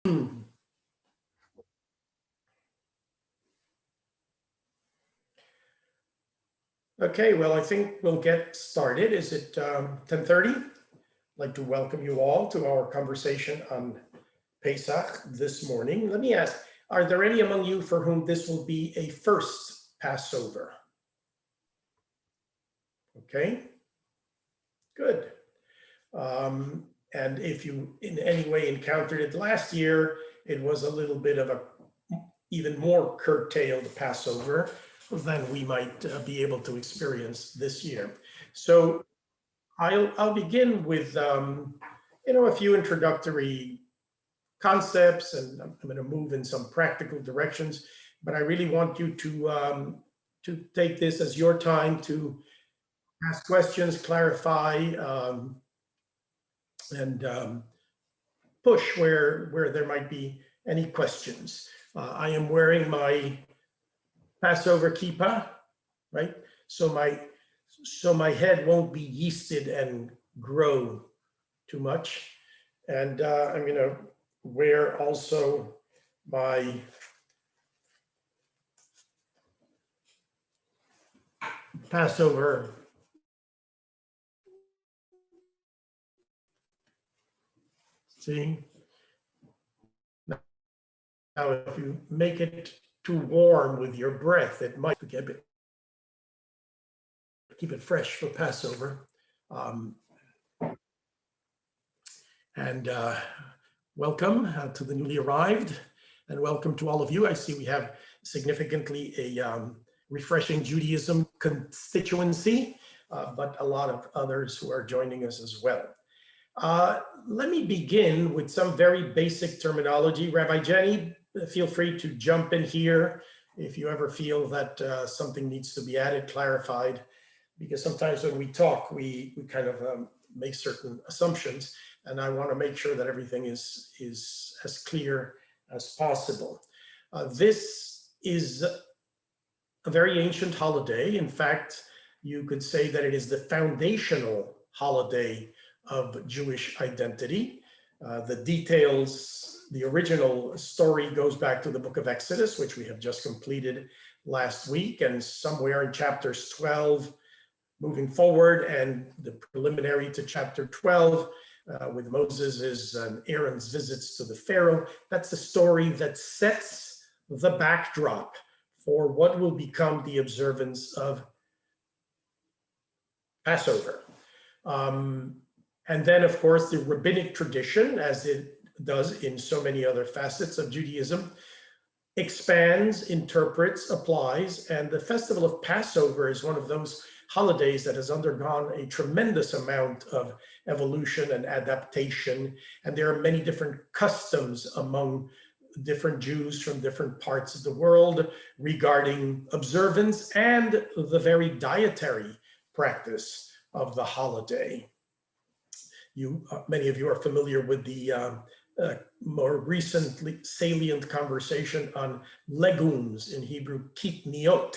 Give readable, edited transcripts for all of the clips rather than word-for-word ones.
Okay, well, I think we'll get started. Is it 10:30? I'd like to welcome you all to our conversation on Pesach this morning. Let me ask, are there any among you for whom this will be a first Passover? Okay, good. And if you in any way encountered it last year, it was a little bit of a even more curtailed Passover than we might be able to experience this year. So I'll begin with a few introductory concepts, and I'm going to move in some practical directions. But I really want you to take this as your time to ask questions, clarify, and push where there might be any questions. I am wearing my Passover kippah, right? So my head won't be yeasted and grow too much. And I'm going to wear also my Passover now if you make it too warm with your breath, it might keep it fresh for Passover. Welcome to the newly arrived, and welcome to all of you. I see we have significantly a refreshing Judaism constituency, but a lot of others who are joining us as well. Let me begin with some very basic terminology. Rabbi Jenny, feel free to jump in here if you ever feel that something needs to be added, clarified, because sometimes when we talk, we kind of make certain assumptions, and I want to make sure that everything is as clear as possible. This is a very ancient holiday. In fact, you could say that it is the foundational holiday of Jewish identity. The details, the original story goes back to the book of Exodus, which we have just completed last week, and somewhere in chapters 12, moving forward, and the preliminary to chapter 12, with Moses' and Aaron's visits to the Pharaoh. That's the story that sets the backdrop for what will become the observance of Passover. And then, of course, the rabbinic tradition, as it does in so many other facets of Judaism, expands, interprets, applies, and the festival of Passover is one of those holidays that has undergone a tremendous amount of evolution and adaptation, and there are many different customs among different Jews from different parts of the world regarding observance and the very dietary practice of the holiday. Many of you are familiar with the more recently salient conversation on legumes, in Hebrew, kitniot,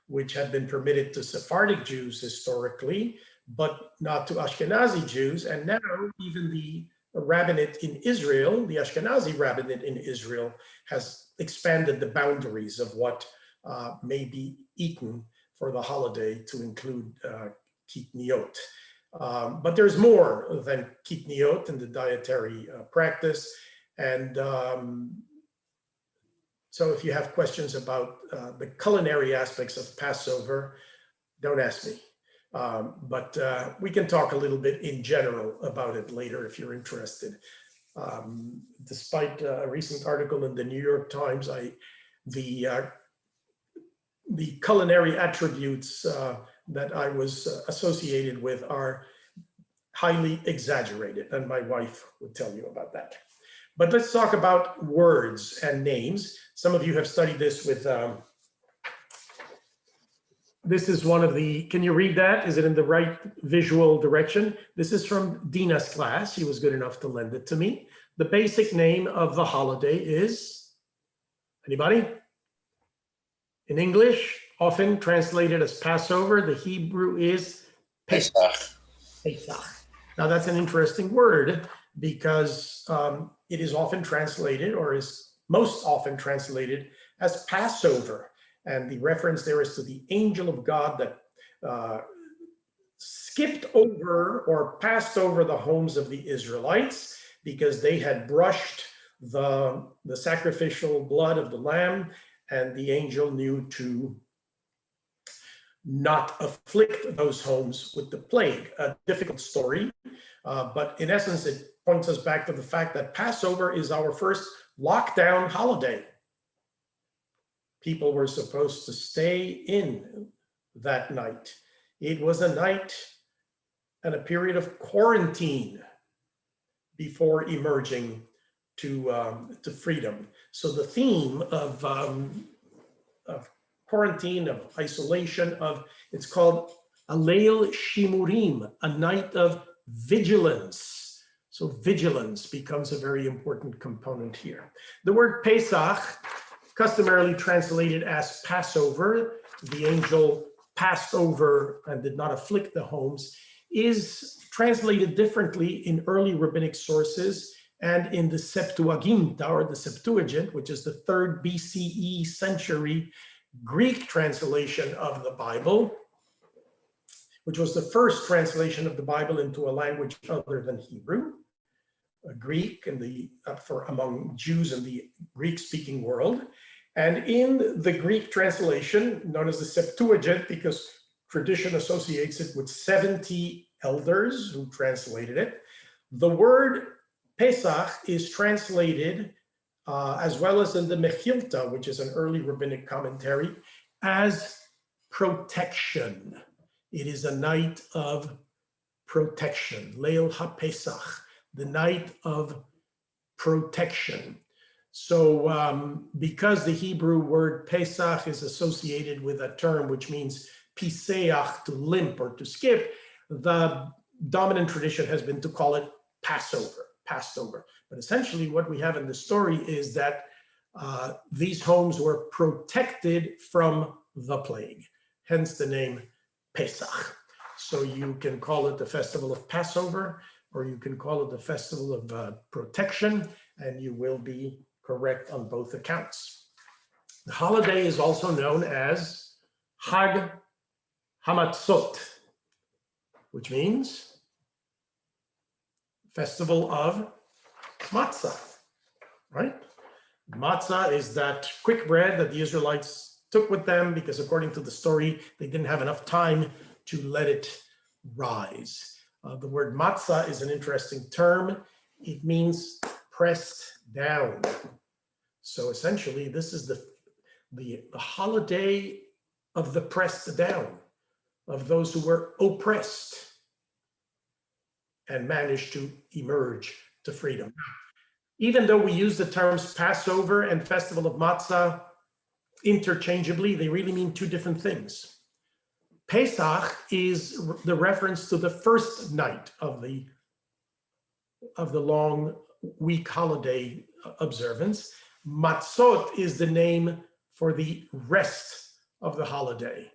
which had been permitted to Sephardic Jews historically, but not to Ashkenazi Jews. And now even the rabbinate in Israel, the Ashkenazi rabbinate in Israel, has expanded the boundaries of what may be eaten for the holiday to include kitniot. But there's more than kitniot in the dietary practice. And so if you have questions about the culinary aspects of Passover, don't ask me. But we can talk a little bit in general about it later if you're interested. Despite a recent article in the New York Times, the culinary attributes that I was associated with are highly exaggerated, and my wife would tell you about that. But let's talk about words and names. Some of you have studied this with, this is one of the, can you read that? Is it in the right visual direction? This is from Dina's class. He was good enough to lend it to me. The basic name of the holiday is, anybody? In English, often translated as Passover, the Hebrew is Pesach. Pesach. Now that's an interesting word because it is often translated, or is most often translated, as Passover. And the reference there is to the angel of God that skipped over or passed over the homes of the Israelites because they had brushed the sacrificial blood of the lamb, and the angel knew to not afflict those homes with the plague. A difficult story, but in essence, it points us back to the fact that Passover is our first lockdown holiday. People were supposed to stay in that night. It was a night and a period of quarantine before emerging to freedom. So the theme of quarantine, of isolation, it's called a Leil Shimurim, a night of vigilance. So vigilance becomes a very important component here. The word Pesach, customarily translated as Passover, the angel passed over and did not afflict the homes, is translated differently in early rabbinic sources and in the Septuaginta, or the Septuagint, which is the 3rd BCE century Greek translation of the Bible, which was the first translation of the Bible into a language other than Hebrew, Greek, for among Jews in the Greek-speaking world. And in the Greek translation, known as the Septuagint, because tradition associates it with 70 elders who translated it, the word Pesach is translated, as well as in the Mechilta, which is an early rabbinic commentary, as protection. It is a night of protection, Leil HaPesach, the night of protection. So because the Hebrew word Pesach is associated with a term which means piseach, to limp or to skip, the dominant tradition has been to call it Passover. But essentially what we have in the story is that these homes were protected from the plague, hence the name Pesach. So you can call it the festival of Passover, or you can call it the festival of protection, and you will be correct on both accounts. The holiday is also known as Hag Hamatzot, which means festival of Matzah, right? Matzah is that quick bread that the Israelites took with them because, according to the story, they didn't have enough time to let it rise. The word matzah is an interesting term. It means pressed down. So essentially, this is the holiday of the pressed down, of those who were oppressed and managed to emerge to freedom. Even though we use the terms Passover and Festival of Matzah interchangeably, they really mean two different things. Pesach is the reference to the first night of the long week holiday observance. Matzot is the name for the rest of the holiday,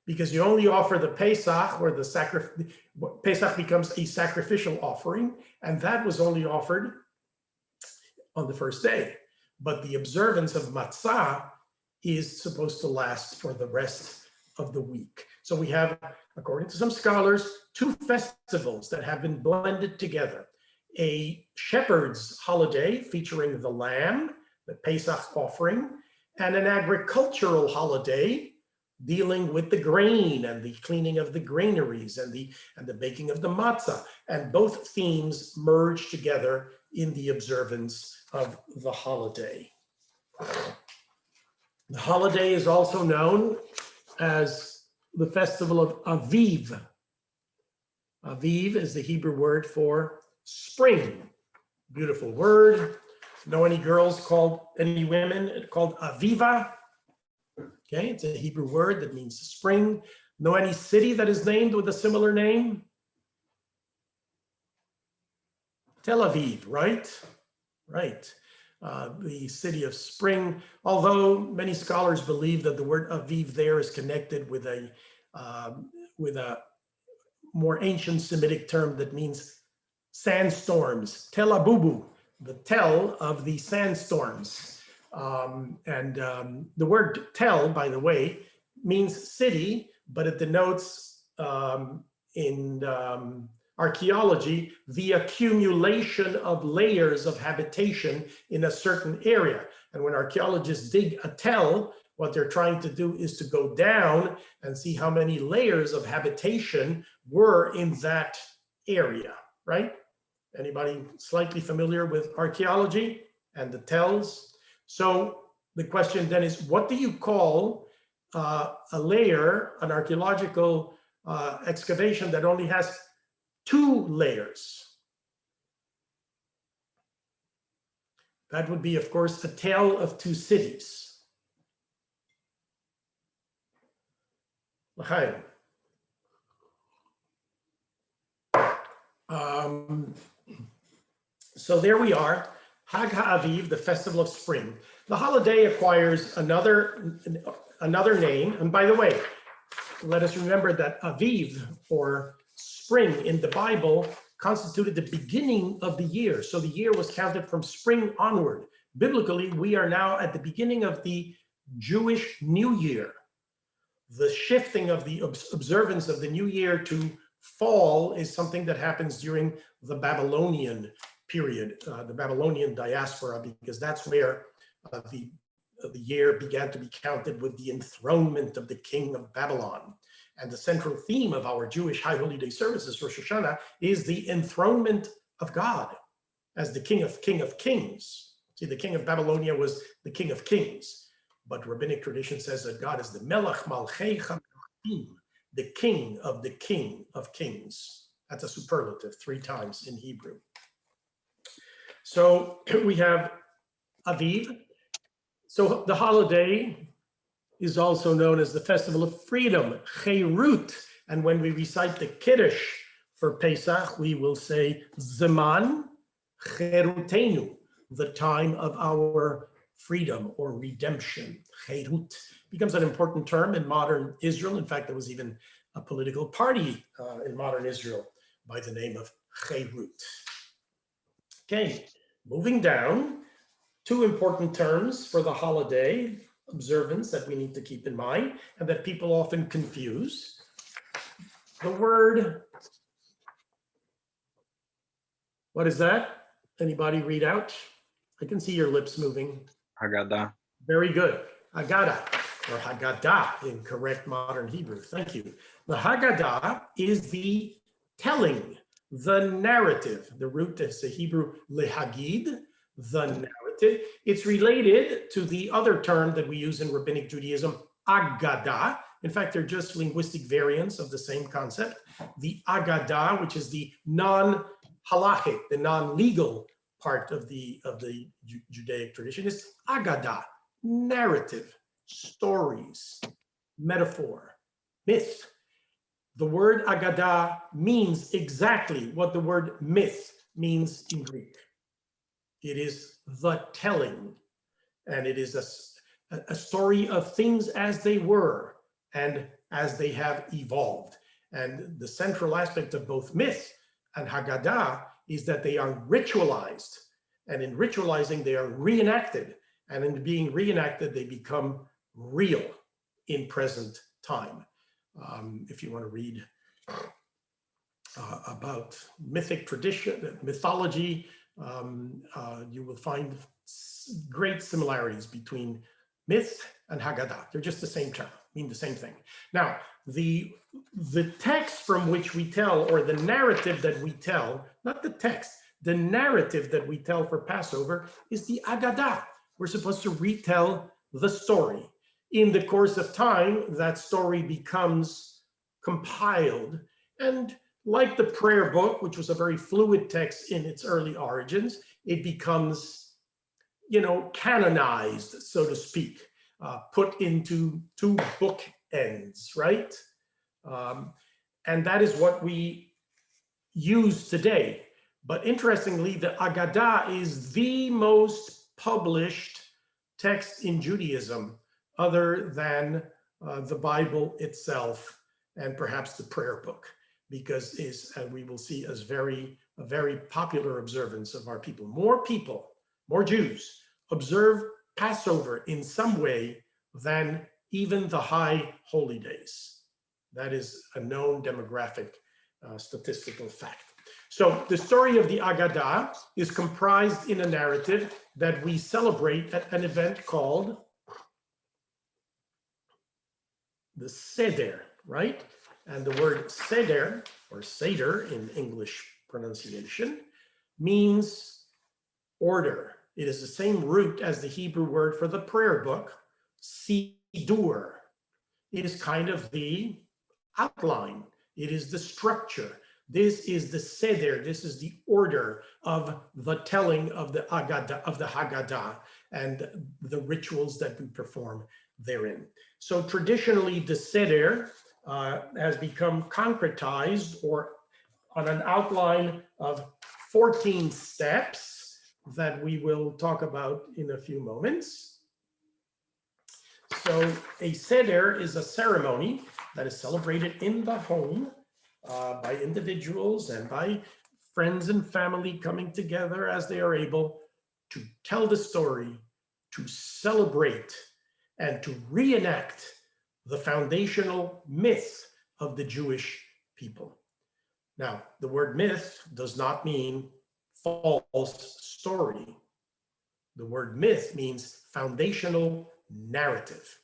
because you only offer the Pesach, where the Pesach becomes a sacrificial offering, and that was only offered on the first day. But the observance of Matzah is supposed to last for the rest of the week. So we have, according to some scholars, two festivals that have been blended together. A shepherd's holiday featuring the lamb, the Pesach offering, and an agricultural holiday dealing with the grain and the cleaning of the granaries and the baking of the matzah. And both themes merge together in the observance of the holiday. The holiday is also known as the festival of Aviv. Aviv is the Hebrew word for spring. Beautiful word. Know any women called Aviva? Okay, it's a Hebrew word that means spring. Know any city that is named with a similar name? Tel Aviv, right? Right. The city of spring, although many scholars believe that the word Aviv there is connected with a more ancient Semitic term that means sandstorms, Tel Abubu, the tell of the sandstorms. The word tell, by the way, means city, but it denotes in archaeology the accumulation of layers of habitation in a certain area. And when archaeologists dig a tell, what they're trying to do is to go down and see how many layers of habitation were in that area, right? Anybody slightly familiar with archaeology and the tells? So the question then is, what do you call a layer, an archaeological excavation that only has 2 layers? That would be, of course, a tale of 2 cities. So there we are, Hag HaAviv, the festival of spring. The holiday acquires another name. And by the way, let us remember that Aviv, or spring in the Bible, constituted the beginning of the year. So the year was counted from spring onward. Biblically, we are now at the beginning of the Jewish New Year. The shifting of the observance of the new year to fall is something that happens during the Babylonian period, the Babylonian diaspora, because that's where the year began to be counted with the enthronement of the king of Babylon. And the central theme of our Jewish High Holy Day services, Rosh Hashanah, is the enthronement of God as the King of Kings. See, the king of Babylonia was the king of kings. But rabbinic tradition says that God is the Melech Malchei Chaim, the king of kings. That's a superlative 3 times in Hebrew. So we have Aviv. So the holiday is also known as the Festival of Freedom, Cherut. And when we recite the Kiddush for Pesach, we will say Zeman Cherutenu, the time of our freedom or redemption. Cherut becomes an important term in modern Israel. In fact, there was even a political party in modern Israel by the name of Cherut. Okay, moving down, 2 important terms for the holiday observance that we need to keep in mind and that people often confuse. The word, what is that? Anybody read out? I can see your lips moving. Haggadah. Very good. Haggadah, or Haggadah in correct modern Hebrew. Thank you. The Haggadah is the telling, the narrative. The root is the Hebrew lehagid, the narrative. It's related to the other term that we use in rabbinic Judaism, Aggadah. In fact, they're just linguistic variants of the same concept. The Aggadah, which is the non-halachic, the non-legal part of the Judaic tradition, is Aggadah, narrative, stories, metaphor, myth. The word Aggadah means exactly what the word myth means in Greek. It is the telling, and it is a story of things as they were and as they have evolved. And the central aspect of both myth and Haggadah is that they are ritualized, and in ritualizing they are reenacted, and in being reenacted they become real in present time. If you want to read about mythic tradition, mythology, you will find great similarities between myth and Haggadah. They're just the same term, mean the same thing. Now, the text from which we tell, or the narrative that we tell, not the text, the narrative that we tell for Passover is the Haggadah. We're supposed to retell the story. In the course of time, that story becomes compiled, and like the prayer book, which was a very fluid text in its early origins, it becomes, canonized, so to speak, put into 2 bookends, right? And that is what we use today. But interestingly, the Haggadah is the most published text in Judaism, other than the Bible itself and perhaps the prayer book, because we will see, is very a very popular observance of our people. More people, more Jews, observe Passover in some way than even the high holy days. That is a known demographic statistical fact. So the story of the Haggadah is comprised in a narrative that we celebrate at an event called the Seder, right? And the word Seder, or Seder in English pronunciation, means order. It is the same root as the Hebrew word for the prayer book, Sidur. It is kind of the outline. It is the structure. This is the Seder. This is the order of the telling of the Haggadah and the rituals that we perform therein. So traditionally, the Seder has become concretized or on an outline of 14 steps that we will talk about in a few moments. So a Seder is a ceremony that is celebrated in the home by individuals and by friends and family coming together as they are able to tell the story, to celebrate, and to reenact the foundational myth of the Jewish people. Now, the word myth does not mean false story. The word myth means foundational narrative.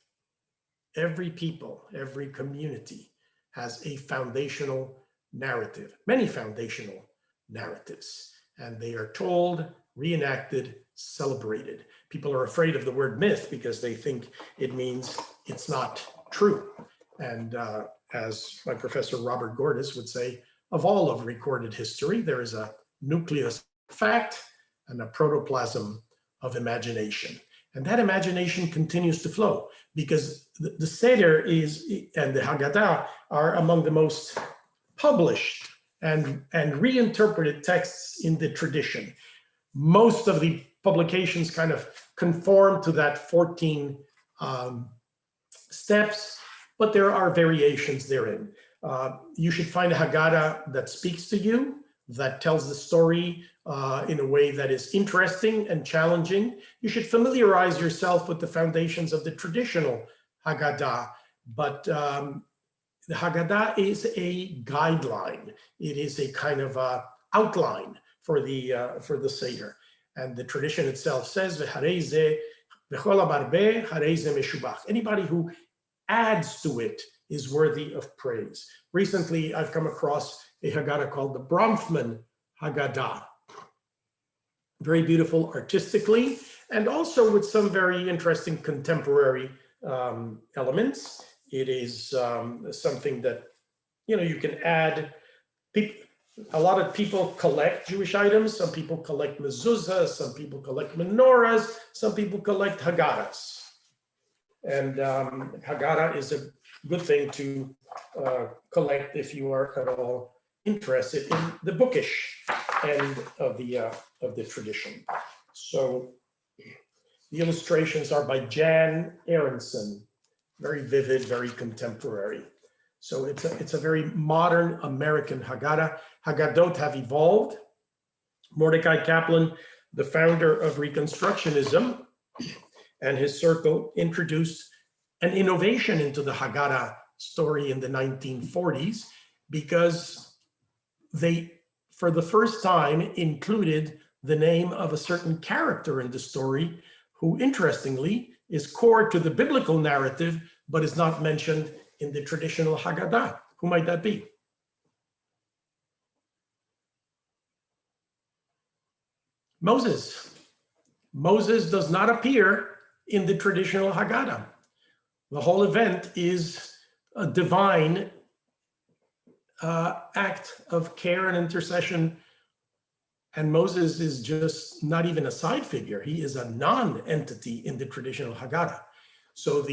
Every people, every community has a foundational narrative, many foundational narratives, and they are told, reenacted, celebrated. People are afraid of the word myth because they think it means it's not true. And as my professor Robert Gordis would say, of all of recorded history, there is a nucleus of fact and a protoplasm of imagination. And that imagination continues to flow because the Seder and the Haggadah are among the most published and reinterpreted texts in the tradition. Most of the publications kind of conform to that 14 steps, but there are variations therein. You should find a Haggadah that speaks to you, that tells the story in a way that is interesting and challenging. You should familiarize yourself with the foundations of the traditional Haggadah, but the Haggadah is a guideline. It is a kind of outline for the Seder. And the tradition itself says, anybody who adds to it is worthy of praise. Recently, I've come across a Haggadah called the Bronfman Haggadah. Very beautiful artistically, and also with some very interesting contemporary elements. It is something that, you can add. A lot of people collect Jewish items. Some people collect mezuzahs, some people collect menorahs, some people collect Haggadahs. And Haggadah is a good thing to collect if you are at all interested in the bookish end of the tradition. So the illustrations are by Jan Aronson, very vivid, very contemporary. So it's a very modern American Haggadah. Haggadot have evolved. Mordecai Kaplan, the founder of Reconstructionism, and his circle introduced an innovation into the Haggadah story in the 1940s because they, for the first time, included the name of a certain character in the story who, interestingly, is core to the biblical narrative, but is not mentioned in the traditional Haggadah. Who might that be? Moses. Moses does not appear in the traditional Haggadah. The whole event is a divine act of care and intercession, and Moses is just not even a side figure. He is a non-entity in the traditional Haggadah. So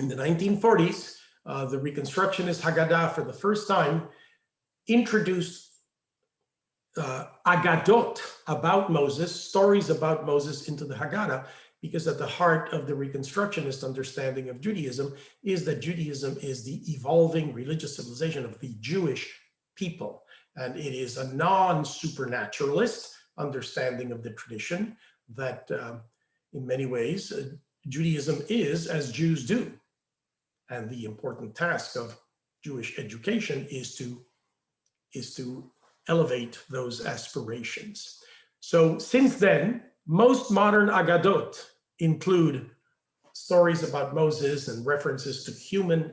in the 1940s, the Reconstructionist Haggadah for the first time introduced Aggadot about Moses, stories about Moses into the Haggadah, because at the heart of the Reconstructionist understanding of Judaism is that Judaism is the evolving religious civilization of the Jewish people. And it is a non-supernaturalist understanding of the tradition that in many ways Judaism is as Jews do. And the important task of Jewish education is to elevate those aspirations. So since then, most modern Aggadot include stories about Moses and references to human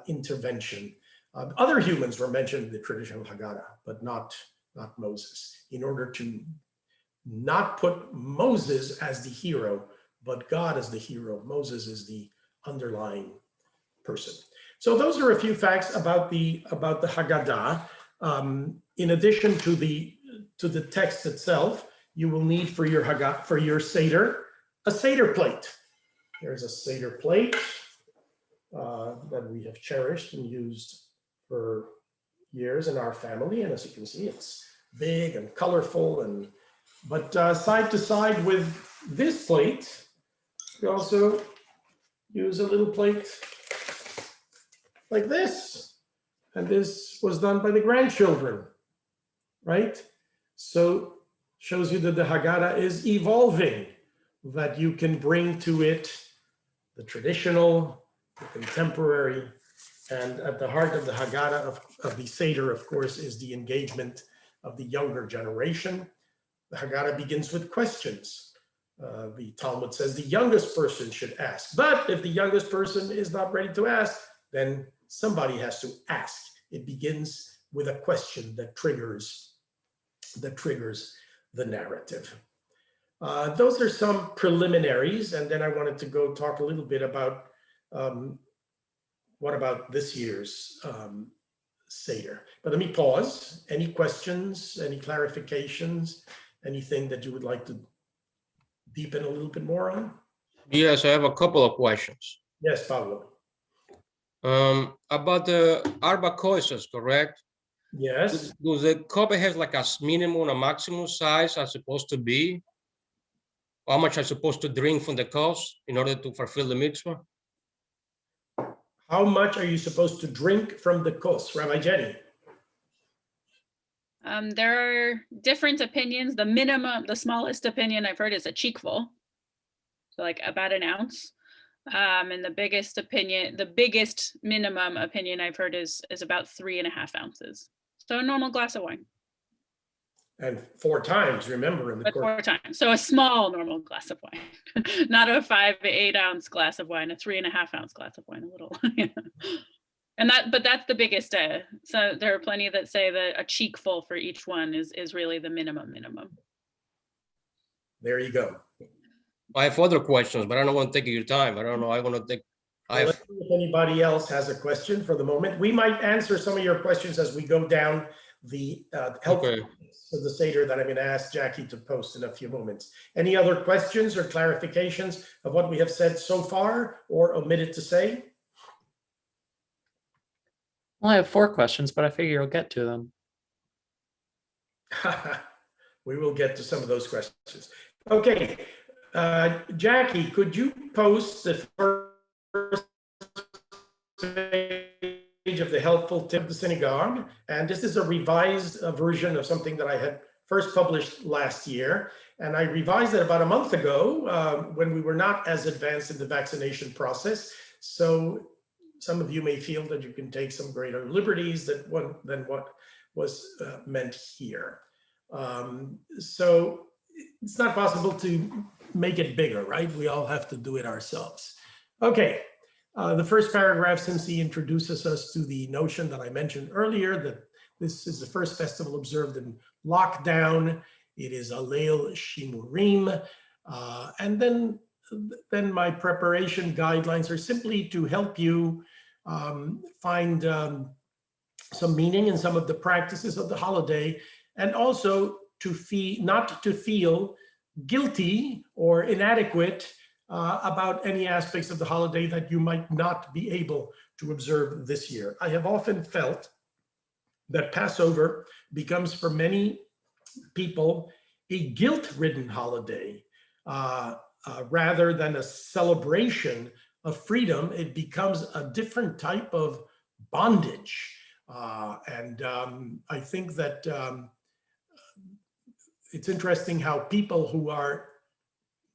intervention. Other humans were mentioned in the traditional Haggadah, but not Moses, in order to not put Moses as the hero, but God as the hero. Moses is the underlying person. So those are a few facts about the Haggadah. In addition to the text itself, you will need for your Haggadah, for your Seder, a Seder plate. There's a Seder plate that we have cherished and used for years in our family. And as you can see, it's big and colorful. But side to side with this plate, we also use a little plate like this. And this was done by the grandchildren, right? So shows you that the Haggadah is evolving, that you can bring to it the traditional, the contemporary, and at the heart of the Haggadah of the Seder, of course, is the engagement of the younger generation. The Haggadah begins with questions. The Talmud says the youngest person should ask, but if the youngest person is not ready to ask, then somebody has to ask. It begins with a question that triggers the narrative. Those are some preliminaries, and then I wanted to go talk a little bit about what about this year's Seder. But let me pause. Any questions, any clarifications, anything that you would like to deepen a little bit more on? Yes, I have a couple of questions. Yes, Pablo. About the Arba Koisos, correct? Yes. Does the cup have like a minimum and maximum size as supposed to be? How much I'm supposed to drink from the kos in order to fulfill the mitzvah? How much are you supposed to drink from the kos, Rabbi Jenny? There are different opinions. The minimum, the smallest opinion I've heard is a cheekful, so like about an ounce. And the biggest opinion, the biggest minimum opinion I've heard is about 3.5 ounces. So a normal glass of wine. And 4 times, remember, in the But course. 4 times. So a small normal glass of wine, not a 5 to 8 ounce glass of wine, a 3.5 ounce glass of wine, a little. But that's the biggest. So there are plenty that say that a cheekful for each one is really the minimum. There you go. I have other questions, but I don't want to take your time. I don't know. I want to take. Let's see if anybody else has a question for the moment. We might answer some of your questions as we go down the help of the Seder that I'm going to ask Jackie to post in a few moments. Any other questions or clarifications of what we have said so far or omitted to say? Well, I have 4 questions, but I figure you'll get to them. We will get to some of those questions. Okay, Jackie, could you post the first page of the helpful tip of the synagogue? And this is a revised version of something that I had first published last year. And I revised it about a month ago when we were not as advanced in the vaccination process. So some of you may feel that you can take some greater liberties than what was meant here. So it's not possible to make it bigger, right? We all have to do it ourselves. Okay, the first paragraph simply introduces us to the notion that I mentioned earlier, that this is the first festival observed in lockdown. It is a Leil Shimurim. And then my preparation guidelines are simply to help you find some meaning in some of the practices of the holiday, and also to not to feel guilty or inadequate about any aspects of the holiday that you might not be able to observe this year. I have often felt that Passover becomes for many people a guilt-ridden holiday rather than a celebration of freedom. It becomes a different type of bondage. I think that it's interesting how people who are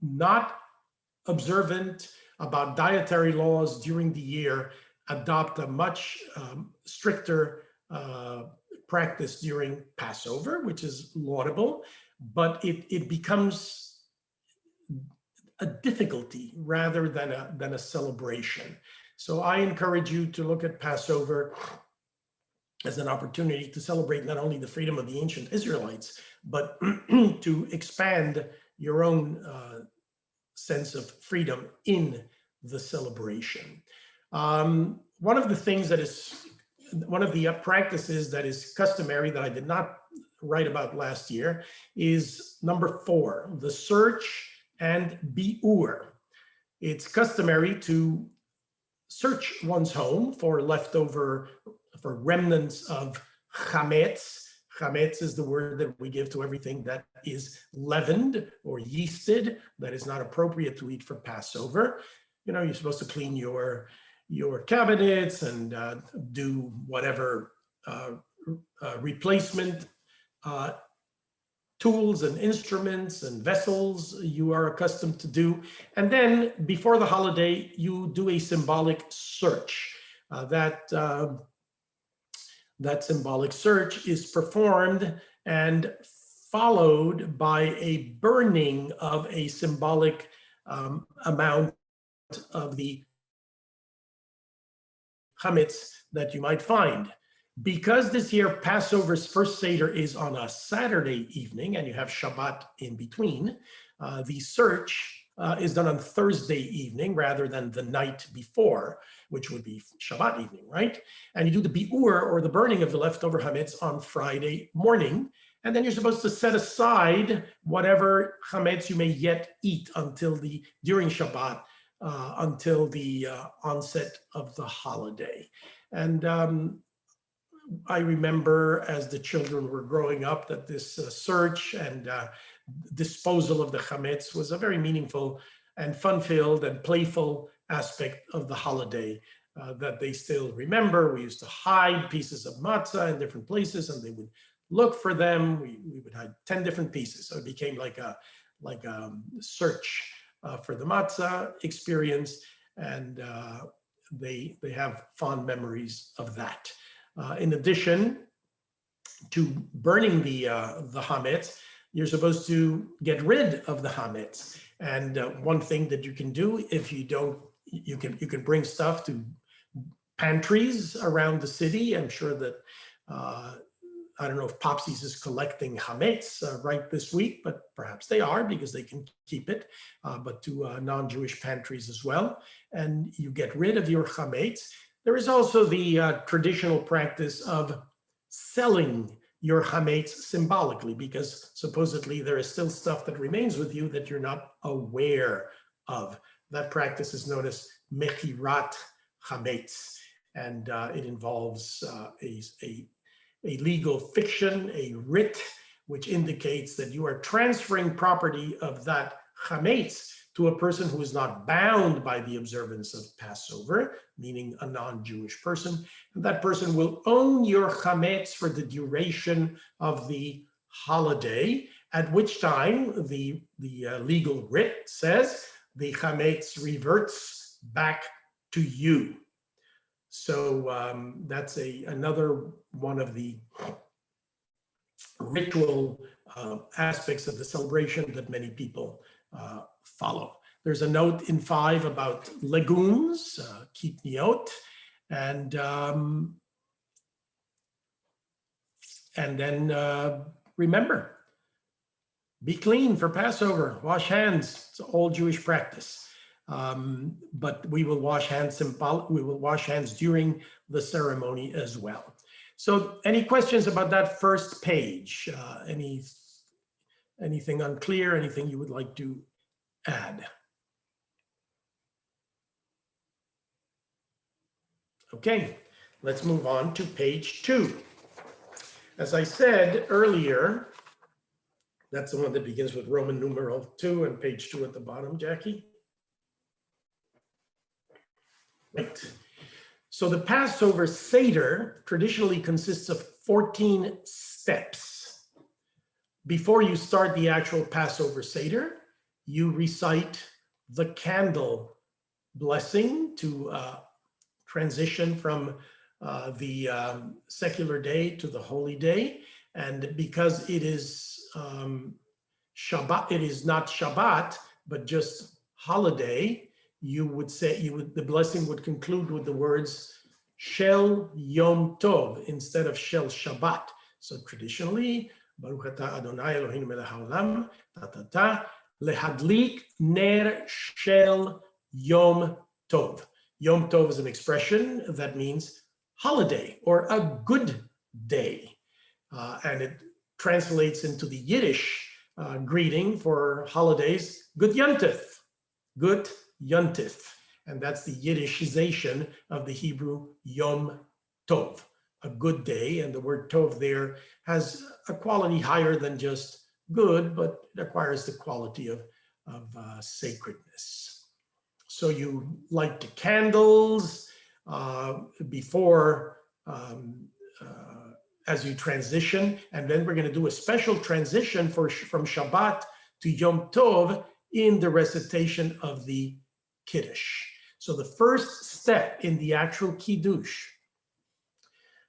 not observant about dietary laws during the year adopt a much stricter practice during Passover, which is laudable, but it becomes a difficulty rather than a celebration. So I encourage you to look at Passover as an opportunity to celebrate not only the freedom of the ancient Israelites, but to expand your own sense of freedom in the celebration. One of the things that is, one of the practices that is customary that I did not write about last year is number 4, the search and bi'ur. It's customary to search one's home for remnants of chametz. Chametz is the word that we give to everything that is leavened or yeasted, that is not appropriate to eat for Passover. You know, you're supposed to clean your cabinets and do whatever replacement tools and instruments and vessels you are accustomed to do. And then before the holiday, you do a symbolic search. That symbolic search is performed and followed by a burning of a symbolic amount of the chametz that you might find. Because this year Passover's first Seder is on a Saturday evening and you have Shabbat in between, the search is done on Thursday evening rather than the night before, which would be Shabbat evening, right? And you do the bi'ur, or the burning of the leftover chametz, on Friday morning. And then you're supposed to set aside whatever chametz you may yet eat during Shabbat, until the onset of the holiday. And I remember as the children were growing up that this search and disposal of the chametz was a very meaningful and fun-filled and playful aspect of the holiday that they still remember. We used to hide pieces of matzah in different places and they would look for them. We would hide 10 different pieces. So it became like a search for the matzah experience, and they have fond memories of that. In addition to burning the chametz, you're supposed to get rid of the chametz. And one thing that you can do, if you don't, you can bring stuff to pantries around the city. I'm sure that I don't know if Popsies is collecting chametz right this week, but perhaps they are because they can keep it, but to non-Jewish pantries as well. And you get rid of your chametz. There is also the traditional practice of selling your chametz symbolically, because supposedly there is still stuff that remains with you that you're not aware of. That practice is known as mechirat chametz, and it involves a legal fiction, a writ, which indicates that you are transferring property of that chametz to a person who is not bound by the observance of Passover, meaning a non-Jewish person. And that person will own your chametz for the duration of the holiday, at which time the legal writ says the chametz reverts back to you. So that's another one of the ritual aspects of the celebration that many people follow. There's a note in 5 about legumes, kitniot, and then remember, be clean for Passover, wash hands. It's an old Jewish practice. But we will wash hands during the ceremony as well. So any questions about that first page? Anything unclear, anything you would like to add? Okay, let's move on to page 2. As I said earlier, that's the one that begins with Roman numeral 2 and page 2 at the bottom, Jackie. Right. So the Passover Seder traditionally consists of 14 steps. Before you start the actual Passover Seder, you recite the candle blessing to transition from the secular day to the holy day. And because it is Shabbat, it is not Shabbat, but just holiday, you would say, the blessing would conclude with the words Shel Yom Tov instead of Shel Shabbat. So traditionally, Baruch atah Adonai Eloheinu melech haolam, lehadlik ner shel Yom Tov. Yom Tov is an expression that means holiday or a good day. And it translates into the Yiddish greeting for holidays, Good Yontif, Good Yontif. And that's the Yiddishization of the Hebrew Yom Tov, a good day. And the word Tov there has a quality higher than just good, but it acquires the quality of sacredness. So you light the candles before, as you transition, and then we're going to do a special transition from Shabbat to Yom Tov in the recitation of the Kiddush. So the first step in the actual Kiddush,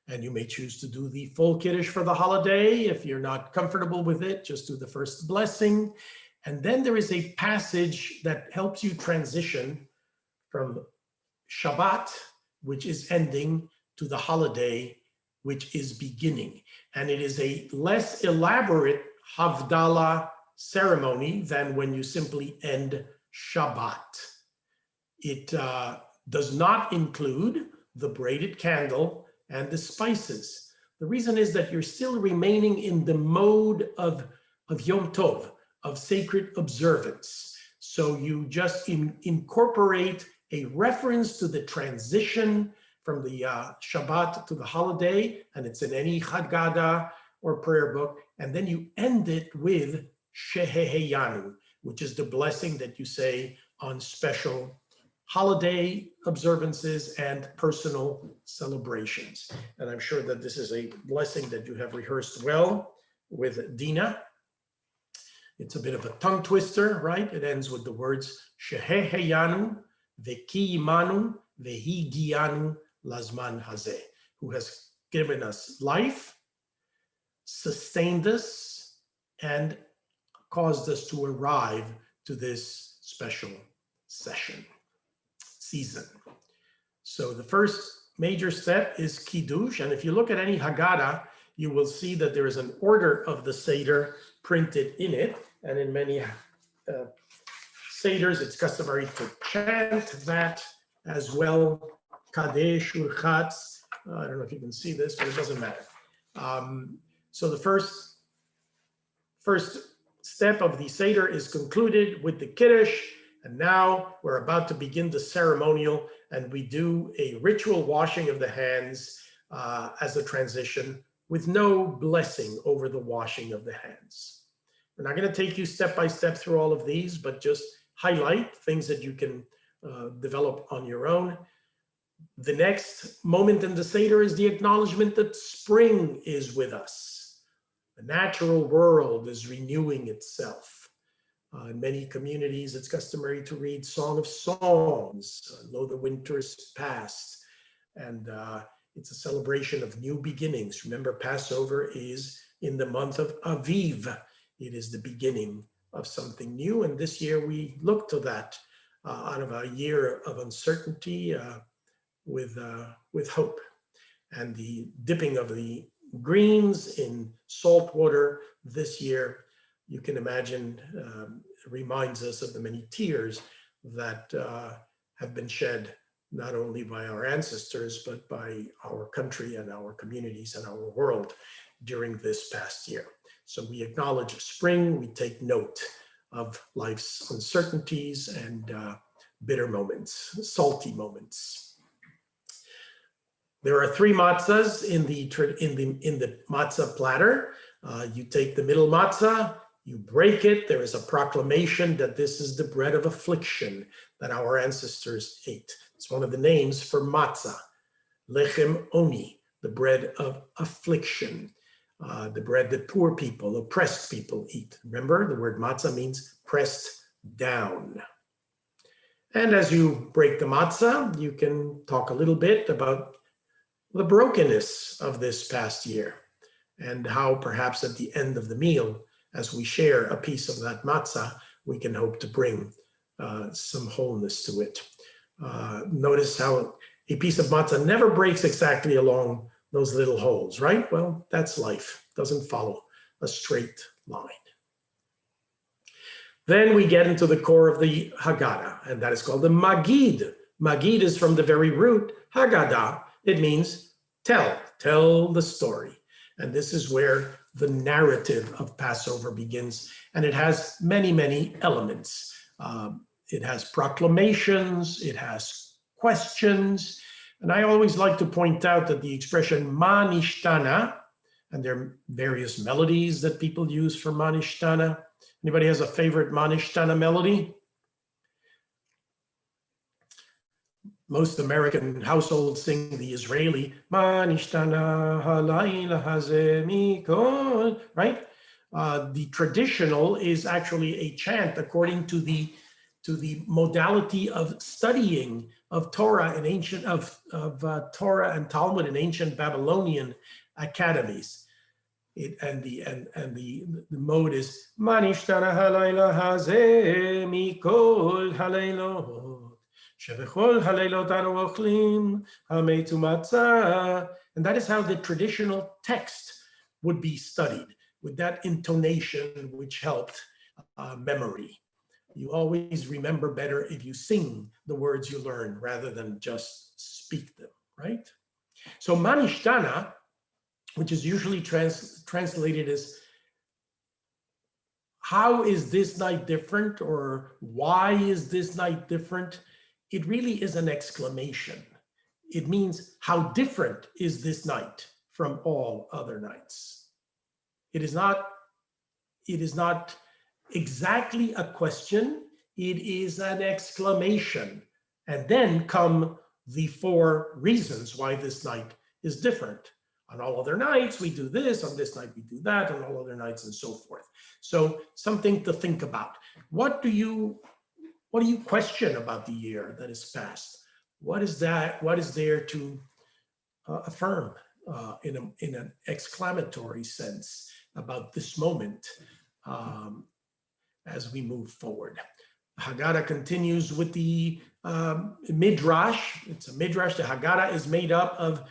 and you may choose to do the full Kiddush for the holiday. If you're not comfortable with it, just do the first blessing. And then there is a passage that helps you transition from Shabbat, which is ending, to the holiday, which is beginning. And it is a less elaborate Havdalah ceremony than when you simply end Shabbat. It does not include the braided candle and the spices. The reason is that you're still remaining in the mode of Yom Tov, of sacred observance. So you just incorporate a reference to the transition from the Shabbat to the holiday, and it's in any Haggadah or prayer book, and then you end it with Sheheheyanu, which is the blessing that you say on special holiday observances and personal celebrations. And I'm sure that this is a blessing that you have rehearsed well with Dina. It's a bit of a tongue twister, right? It ends with the words Sheheheyanu, Vekiyimanu, Vehigiyanu, Lazman Hazeh, who has given us life, sustained us, and caused us to arrive to this special season. So the first major step is Kiddush. And if you look at any Haggadah, you will see that there is an order of the Seder printed in it. And in many Seders, it's customary to chant that as well. Kadesh Urchatz. I don't know if you can see this, but it doesn't matter. So the first step of the Seder is concluded with the Kiddush, and now we're about to begin the ceremonial, and we do a ritual washing of the hands as a transition with no blessing over the washing of the hands. We're not going to take you step by step through all of these, but just highlight things that you can develop on your own. The next moment in the Seder is the acknowledgement that spring is with us. The natural world is renewing itself. In many communities, it's customary to read Song of Songs, Lo the Winter's Past. And it's a celebration of new beginnings. Remember, Passover is in the month of Aviva. It is the beginning of something new. And this year we look to that out of a year of uncertainty with hope. And the dipping of the greens in salt water this year, you can imagine, reminds us of the many tears that have been shed not only by our ancestors, but by our country and our communities and our world during this past year. So we acknowledge spring, we take note of life's uncertainties and bitter moments, salty moments. There are 3 matzahs in the matzah platter. You take the middle matzah, you break it. There is a proclamation that this is the bread of affliction that our ancestors ate. It's one of the names for matzah. lechem oni, the bread of affliction, the bread that poor people, oppressed people eat. Remember, the word matzah means pressed down. And as you break the matzah, you can talk a little bit about the brokenness of this past year and how perhaps at the end of the meal, as we share a piece of that matzah, we can hope to bring some wholeness to it. Notice how a piece of matzah never breaks exactly along those little holes, right? Well, that's life. It doesn't follow a straight line. Then we get into the core of the Haggadah, and that is called the Magid. Magid is from the very root Haggadah. It means tell the story. And this is where the narrative of Passover begins. And it has many, many elements. It has proclamations, it has questions. And I always like to point out that the expression ma nishtana, and there are various melodies that people use for ma nishtana. Anybody has a favorite ma nishtana melody? Most American households sing the Israeli ma nishtana halayla hazeh mikol, right? The traditional is actually a chant according to the modality of studying of Torah and ancient Torah and Talmud in ancient Babylonian academies. The mode is ma nishtana halayla hazeh mikol halaylot. And that is how the traditional text would be studied, with that intonation which helped memory. You always remember better if you sing the words you learn rather than just speak them, right? So ma nishtana, which is usually translated as how is this night different, or why is this night different? It really is an exclamation. It means how different is this night from all other nights. It is not exactly a question, it is an exclamation. And then come the 4 reasons why this night is different. On all other nights, we do this, on this night we do that, on all other nights, and so forth. So something to think about. What do you question about the year that is past? What is there to affirm in an exclamatory sense about this moment as we move forward? Haggadah continues with the midrash. It's a midrash. The Haggadah is made up of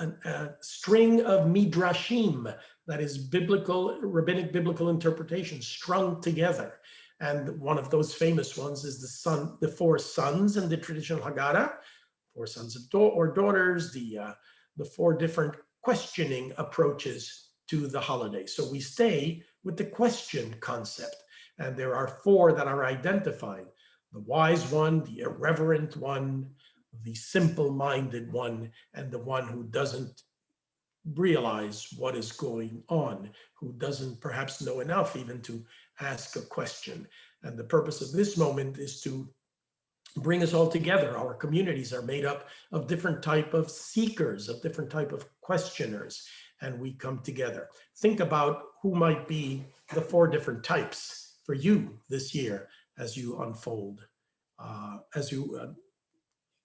a string of midrashim, that is rabbinic biblical interpretations strung together. And one of those famous ones is the 4 sons in the traditional Haggadah, 4 sons or daughters, the 4 different questioning approaches to the holiday. So we stay with the question concept. And there are 4 that are identified: the wise one, the irreverent one, the simple-minded one, and the one who doesn't realize what is going on, who doesn't perhaps know enough even to ask a question. And the purpose of this moment is to bring us all together. Our communities are made up of different type of seekers, of different type of questioners, and we come together. Think about who might be the 4 different types for you this year as you unfold, as you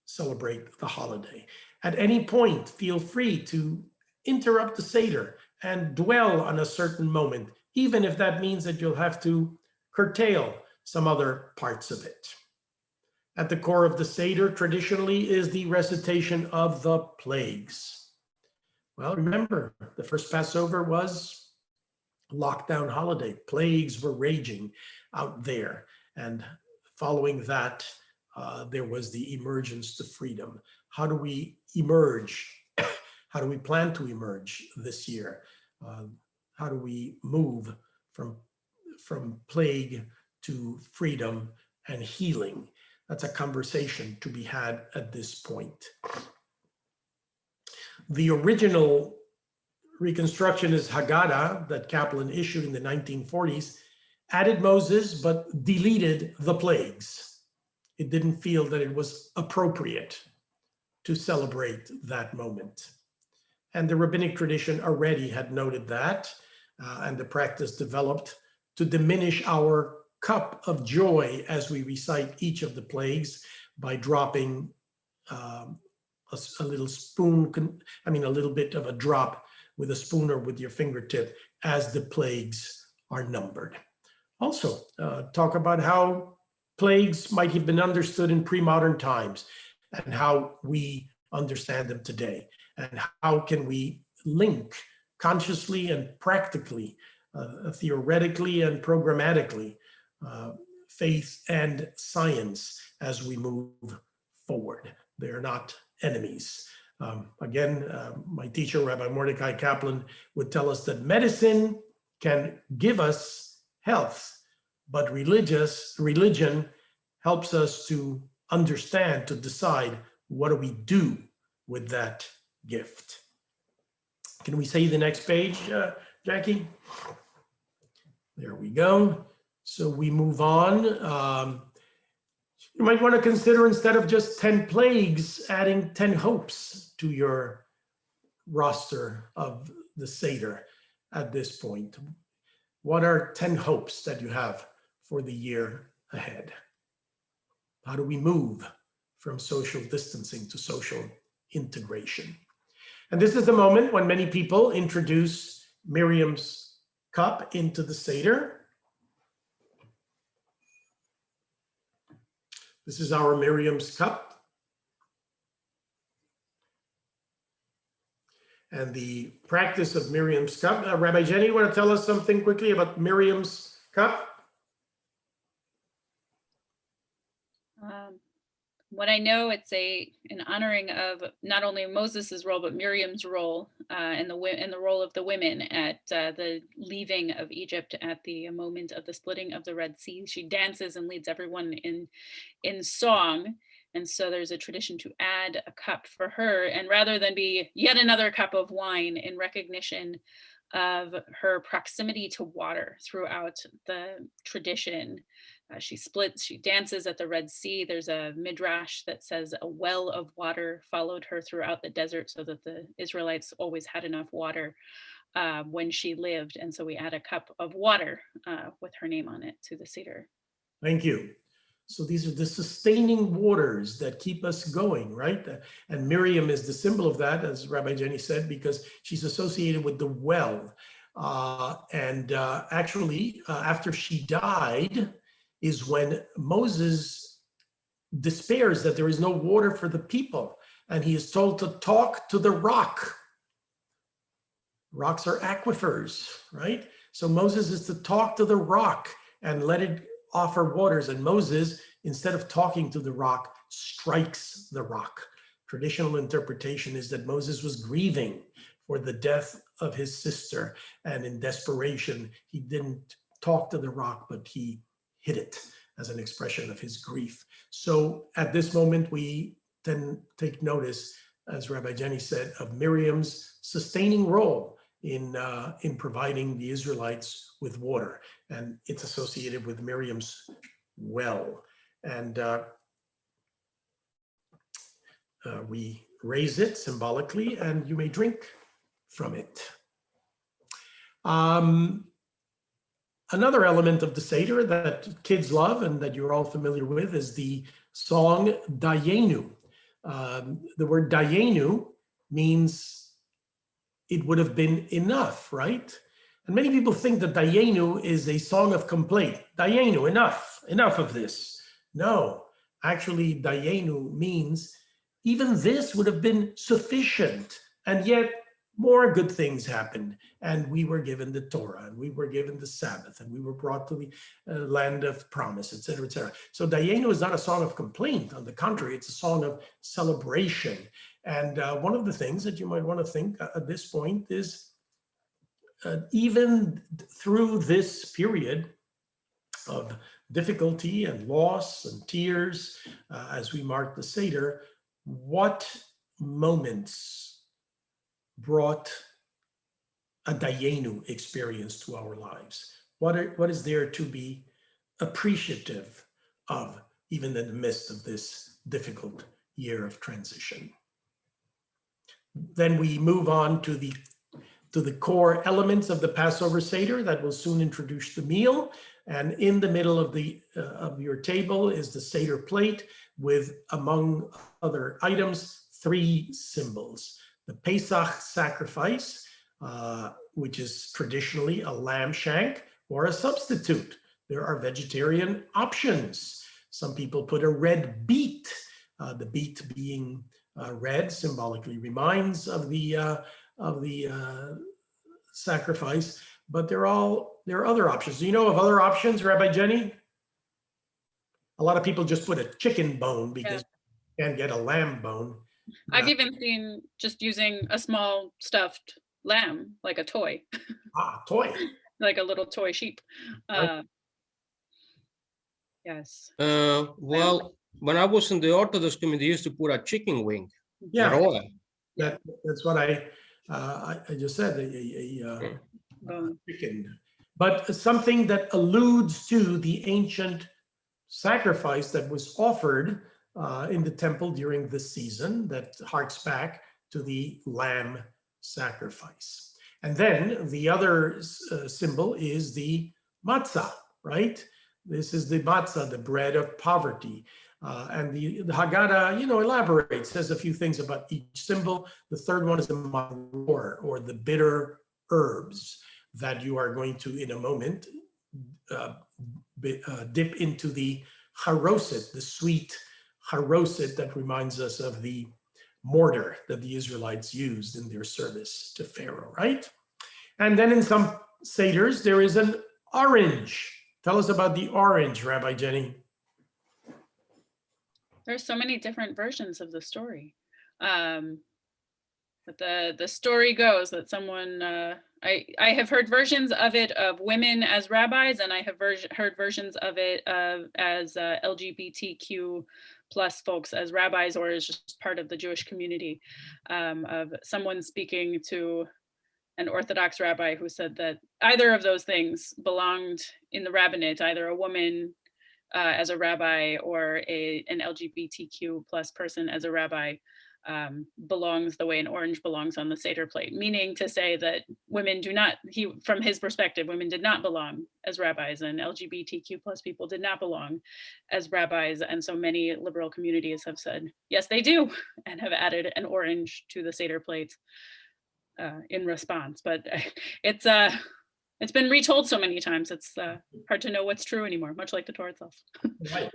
celebrate the holiday. At any point, feel free to interrupt the Seder and dwell on a certain moment, even if that means that you'll have to curtail some other parts of it. At the core of the Seder traditionally is the recitation of the plagues. Well, remember, the first Passover was a lockdown holiday. Plagues were raging out there. And following that, there was the emergence to freedom. How do we emerge? How do we plan to emerge this year? How do we move from plague to freedom and healing? That's a conversation to be had at this point. The original Reconstructionist Haggadah that Kaplan issued in the 1940s added Moses, but deleted the plagues. It didn't feel that it was appropriate to celebrate that moment. And the rabbinic tradition already had noted that, and the practice developed to diminish our cup of joy as we recite each of the plagues by dropping a little spoon, a little bit of a drop with a spoon or with your fingertip as the plagues are numbered. Also, talk about how plagues might have been understood in pre-modern times and how we understand them today, and how can we link consciously and practically, theoretically and programmatically, faith and science as we move forward. They're not enemies. My teacher, Rabbi Mordecai Kaplan, would tell us that medicine can give us health, but religion helps us to understand, to decide what do we do with that gift. Can we say the next page, Jackie? There we go. So we move on. You might want to consider, instead of just 10 plagues, adding 10 hopes to your roster of the Seder at this point. What are 10 hopes that you have for the year ahead? How do we move from social distancing to social integration? And this is the moment when many people introduce Miriam's cup into the Seder. This is our Miriam's cup. And the practice of Miriam's cup. Rabbi Jenny, you want to tell us something quickly about Miriam's cup? What I know, it's an honoring of not only Moses's role, but Miriam's role and the role of the women at the leaving of Egypt at the moment of the splitting of the Red Sea. She dances and leads everyone in song. And so there's a tradition to add a cup for her, and rather than be yet another cup of wine, in recognition of her proximity to water throughout the tradition. She dances at the Red Sea. There's a midrash that says a well of water followed her throughout the desert, so that the Israelites always had enough water when she lived. And so we add a cup of water with her name on it to the Seder. Thank you. So these are the sustaining waters that keep us going, right? And Miriam is the symbol of that, as Rabbi Jenny said, because she's associated with the well. Actually, after she died is when Moses despairs that there is no water for the people, and he is told to talk to the rock. Rocks are aquifers, right? So Moses is to talk to the rock and let it offer waters, and Moses, instead of talking to the rock, strikes the rock. Traditional interpretation is that Moses was grieving for the death of his sister, and in desperation, he didn't talk to the rock, but he hit it as an expression of his grief. So at this moment, we then take notice, as Rabbi Jenny said, of Miriam's sustaining role in providing the Israelites with water, and it's associated with Miriam's well. And we raise it symbolically, and you may drink from it. Another element of the Seder that kids love and that you're all familiar with is the song Dayenu. The word Dayenu means it would have been enough, right? And many people think that Dayenu is a song of complaint. Dayenu, enough of this. No, actually Dayenu means even this would have been sufficient, and yet more good things happened, and we were given the Torah, and we were given the Sabbath, and we were brought to the land of promise, etc., etc. So Dayenu is not a song of complaint. On the contrary, it's a song of celebration. And one of the things that you might want to think at this point is even through this period of difficulty and loss and tears, as we mark the Seder, what moments brought a Dayenu experience to our lives? What is there to be appreciative of, even in the midst of this difficult year of transition? Then we move on to the core elements of the Passover Seder that will soon introduce the meal. And in the middle of your table is the Seder plate with, among other items, 3 symbols. The Pesach sacrifice, which is traditionally a lamb shank or a substitute. There are vegetarian options. Some people put a red beet, the beet being red symbolically reminds of the sacrifice, but there are other options. Do you know of other options, Rabbi Jenny? A lot of people just put a chicken bone because you can't get a lamb bone. I've even seen just using a small stuffed lamb, like a toy. Toy. Like a little toy sheep. Right. Yes. Well, when I was in the Orthodox community, they used to put a chicken wing. Yeah, Raw. that's what I just said, a chicken. But something that alludes to the ancient sacrifice that was offered in the temple during this season that harks back to the lamb sacrifice. And then the other symbol is the matzah, right? This is the matzah, the bread of poverty. And the Haggadah, elaborates, says a few things about each symbol. The third one is the maror, or the bitter herbs that you are going to, in a moment, dip into the haroset, the sweet haroset that reminds us of the mortar that the Israelites used in their service to Pharaoh, right? And then in some seders, there is an orange. Tell us about the orange, Rabbi Jenny. There's so many different versions of the story. But the story goes that someone, I have heard versions of it of women as rabbis, and I have heard versions of it as LGBTQ plus folks as rabbis, or as just part of the Jewish community, of someone speaking to an Orthodox rabbi who said that either of those things belonged in the rabbinate, either a woman as a rabbi or an LGBTQ plus person as a rabbi, belongs the way an orange belongs on the Seder plate, meaning to say that women do not, from his perspective, women did not belong as rabbis, and LGBTQ plus people did not belong as rabbis. And so many liberal communities have said, yes, they do, and have added an orange to the Seder plate in response. But it's been retold so many times, it's hard to know what's true anymore, much like the Torah itself. Right,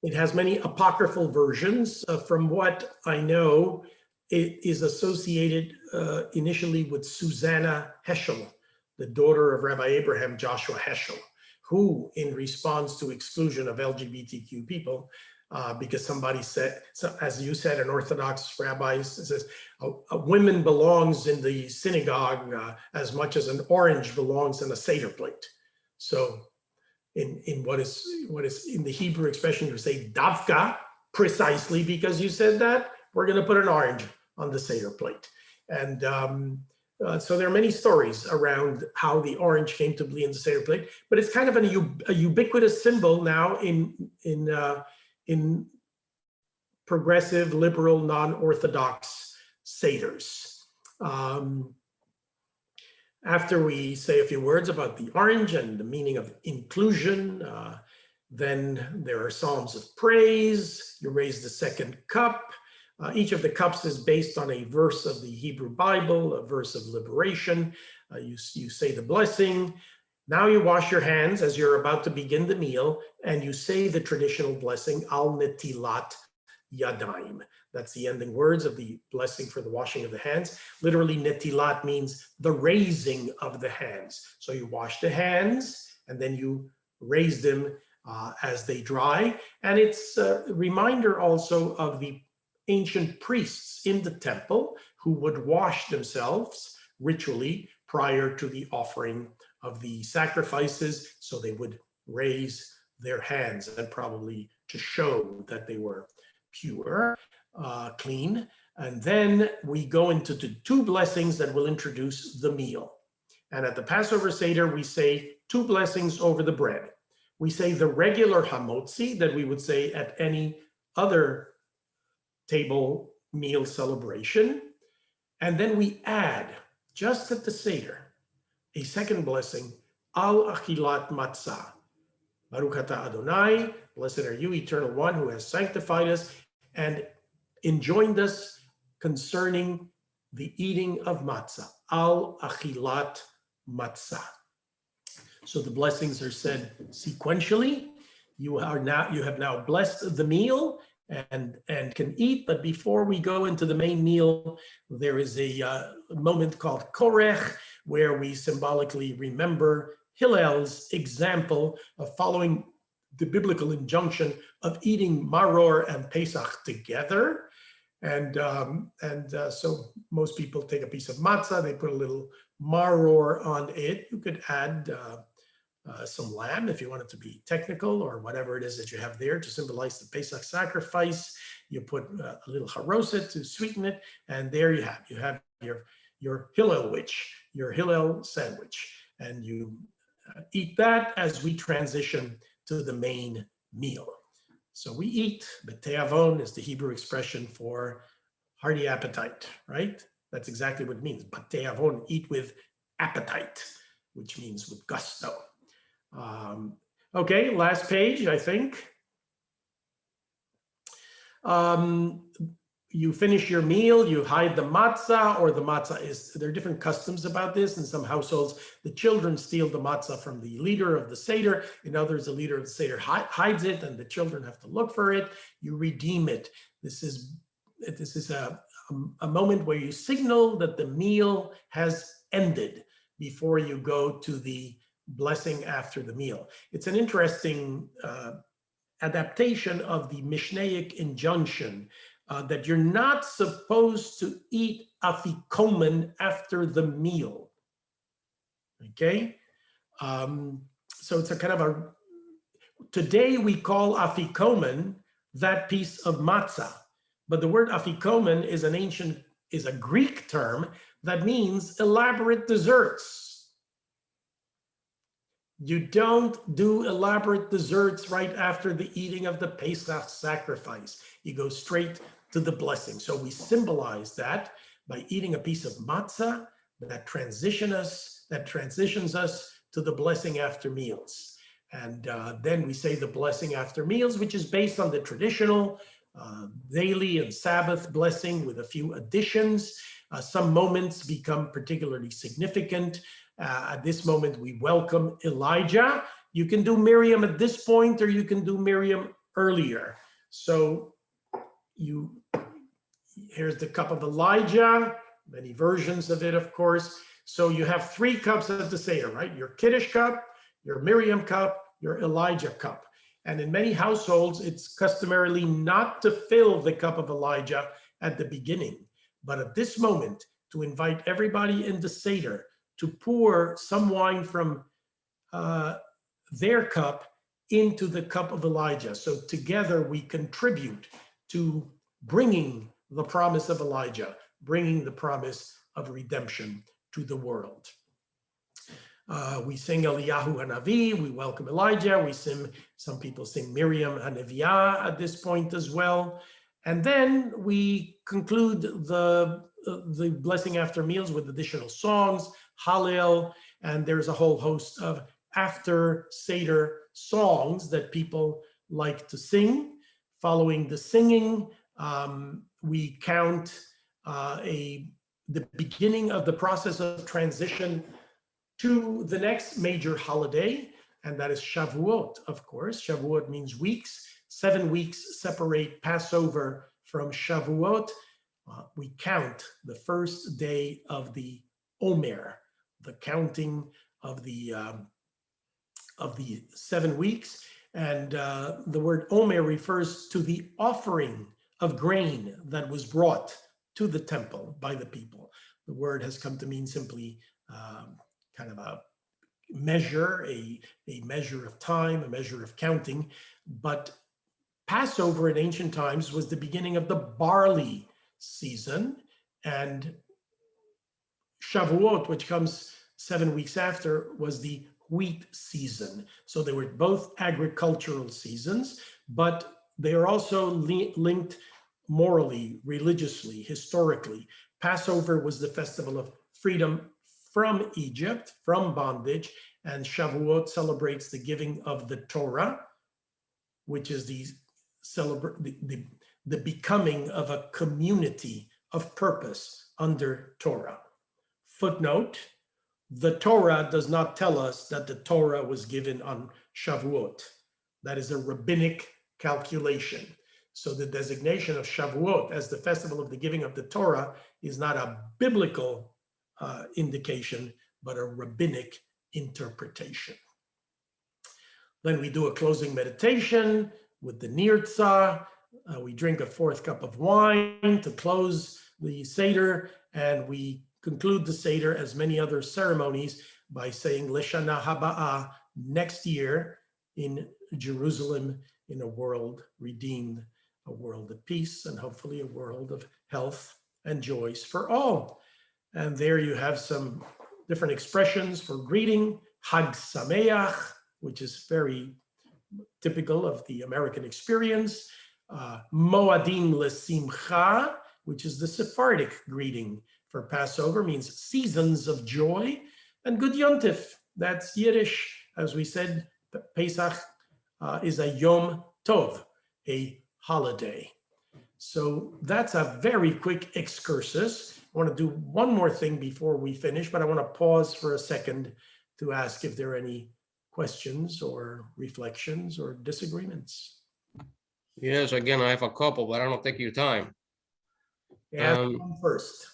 it has many apocryphal versions. From what I know, it is associated initially with Susanna Heschel, the daughter of Rabbi Abraham Joshua Heschel, who, in response to exclusion of LGBTQ people, because somebody said, so as you said, an Orthodox rabbi says, a woman belongs in the synagogue as much as an orange belongs in a Seder plate. So in what is in the Hebrew expression, you say davka, precisely because you said that, we're going to put an orange on the Seder plate. And so there are many stories around how the orange came to be in the Seder plate, but it's kind of a ubiquitous symbol now in progressive, liberal, non-Orthodox Seders. After we say a few words about the orange and the meaning of inclusion, then there are psalms of praise. You raise the second cup. Each of the cups is based on a verse of the Hebrew Bible, a verse of liberation. You say the blessing. Now you wash your hands as you're about to begin the meal, and you say the traditional blessing, Al Netilat Yadayim. That's the ending words of the blessing for the washing of the hands. Literally, Netilat means the raising of the hands. So you wash the hands, and then you raise them as they dry. And it's a reminder also of the ancient priests in the temple who would wash themselves ritually prior to the offering of the sacrifices. So they would raise their hands, and probably to show that they were pure, clean. And then we go into the 2 blessings that will introduce the meal. And at the Passover Seder, we say 2 blessings over the bread. We say the regular hamotzi that we would say at any other table meal celebration. And then we add, just at the Seder, a second blessing, Al Achilat Matzah. Baruch atah Adonai, blessed are you, Eternal One, who has sanctified us and enjoined us concerning the eating of matzah. Al Achilat Matzah. So the blessings are said sequentially. You have now blessed the meal and can eat, but before we go into the main meal, there is a moment called Korech, where we symbolically remember Hillel's example of following the biblical injunction of eating Maror and Pesach together. And so most people take a piece of matzah, they put a little Maror on it. You could add some lamb if you want it to be technical, or whatever it is that you have there to symbolize the Pesach sacrifice. You put a little haroset to sweeten it, and there you have your Hillel-wich, your Hillel sandwich, and you eat that as we transition to the main meal. So we eat, but te'avon is the Hebrew expression for hearty appetite, right? That's exactly what it means. But te'avon, eat with appetite, which means with gusto. Okay, last page, I think. You finish your meal, you hide the matzah, or the matzah is, there are different customs about this. In some households, the children steal the matzah from the leader of the Seder. In others, the leader of the Seder hides it and the children have to look for it. You redeem it. This is a moment where you signal that the meal has ended before you go to the blessing after the meal. It's an interesting adaptation of the Mishnaic injunction that you're not supposed to eat afikomen after the meal. Okay, so it's a kind of today we call afikomen that piece of matzah, but the word afikomen is a Greek term that means elaborate desserts. You don't do elaborate desserts right after the eating of the Pesach sacrifice. You go straight to the blessing. So we symbolize that by eating a piece of matzah that transitions us to the blessing after meals. And then we say the blessing after meals, which is based on the traditional daily and Sabbath blessing with a few additions. Some moments become particularly significant. At this moment, we welcome Elijah. You can do Miriam at this point, or you can do Miriam earlier. So here's the cup of Elijah, many versions of it, of course. So you have 3 cups at the Seder, right? Your Kiddush cup, your Miriam cup, your Elijah cup. And in many households, it's customarily not to fill the cup of Elijah at the beginning, but at this moment, to invite everybody in the Seder to pour some wine from their cup into the cup of Elijah. So together we contribute to bringing the promise of Elijah, bringing the promise of redemption to the world. We sing Eliyahu Hanavi, we welcome Elijah, some people sing Miriam Hanaviyah at this point as well. And then we conclude the blessing after meals with additional songs, Hallel, and there's a whole host of after Seder songs that people like to sing. Following the singing, we count the beginning of the process of transition to the next major holiday, and that is Shavuot, of course. Shavuot means weeks. 7 weeks separate Passover from Shavuot. We count the first day of the Omer, the counting of the 7 weeks. And the word Omer refers to the offering of grain that was brought to the temple by the people. The word has come to mean simply kind of a measure, a measure of time, a measure of counting. But Passover in ancient times was the beginning of the barley season, and Shavuot, which comes 7 weeks after, was the wheat season. So they were both agricultural seasons, but they are also linked morally, religiously, historically, Passover was the festival of freedom from Egypt, from bondage, and Shavuot celebrates the giving of the Torah, which is the becoming of a community of purpose under Torah. Footnote, the Torah does not tell us that the Torah was given on Shavuot. That is a rabbinic calculation. So the designation of Shavuot as the festival of the giving of the Torah is not a biblical indication, but a rabbinic interpretation. Then we do a closing meditation with the nirtzah. We drink a 4th cup of wine to close the Seder, and we conclude the Seder, as many other ceremonies, by saying L'Shana Haba'ah, next year in Jerusalem, in a world redeemed, a world of peace, and hopefully a world of health and joys for all. And there you have some different expressions for greeting. Hag Sameach, which is very typical of the American experience. Moadim L'Simcha, which is the Sephardic greeting for Passover, means seasons of joy. And Good Yontif, that's Yiddish. As we said, Pesach is a Yom Tov, a holiday. So that's a very quick excursus. I want to do one more thing before we finish, but I want to pause for a second to ask if there are any questions or reflections or disagreements. Yes, again, I have a couple, but I don't take your time. First.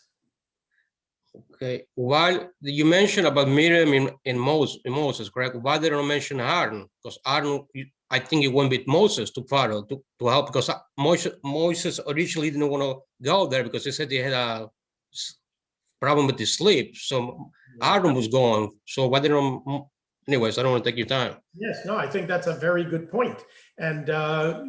Okay, while you mentioned about Miriam in Moses, correct? Why did they not mention Aaron? Because Aaron, I think it went with Moses to Pharaoh to help, because Moses originally didn't want to go there because he said he had a problem with his sleep. So Aaron was going. So why didn't? Anyways, I don't want to take your time. Yes, no, I think that's a very good point. And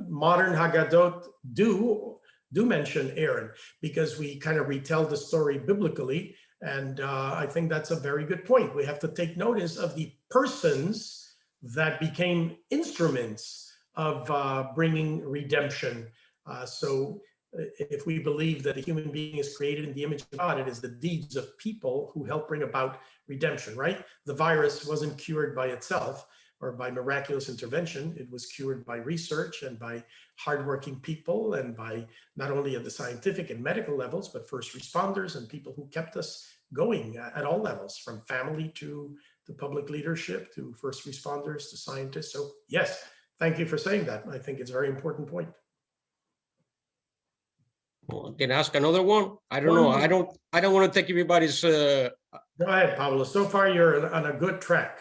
modern Haggadot do mention Aaron, because we kind of retell the story biblically. And I think that's a very good point. We have to take notice of the persons that became instruments of bringing redemption. So if we believe that a human being is created in the image of God, it is the deeds of people who help bring about redemption, right? The virus wasn't cured by itself or by miraculous intervention. It was cured by research and by hardworking people, and by not only at the scientific and medical levels, but first responders and people who kept us going at all levels, from family to public leadership, to first responders, to scientists. So yes, thank you for saying that. I think it's a very important point. Well, can I ask another one? I don't know. I don't want to take everybody's. Go ahead, Pablo. So far, you're on a good track.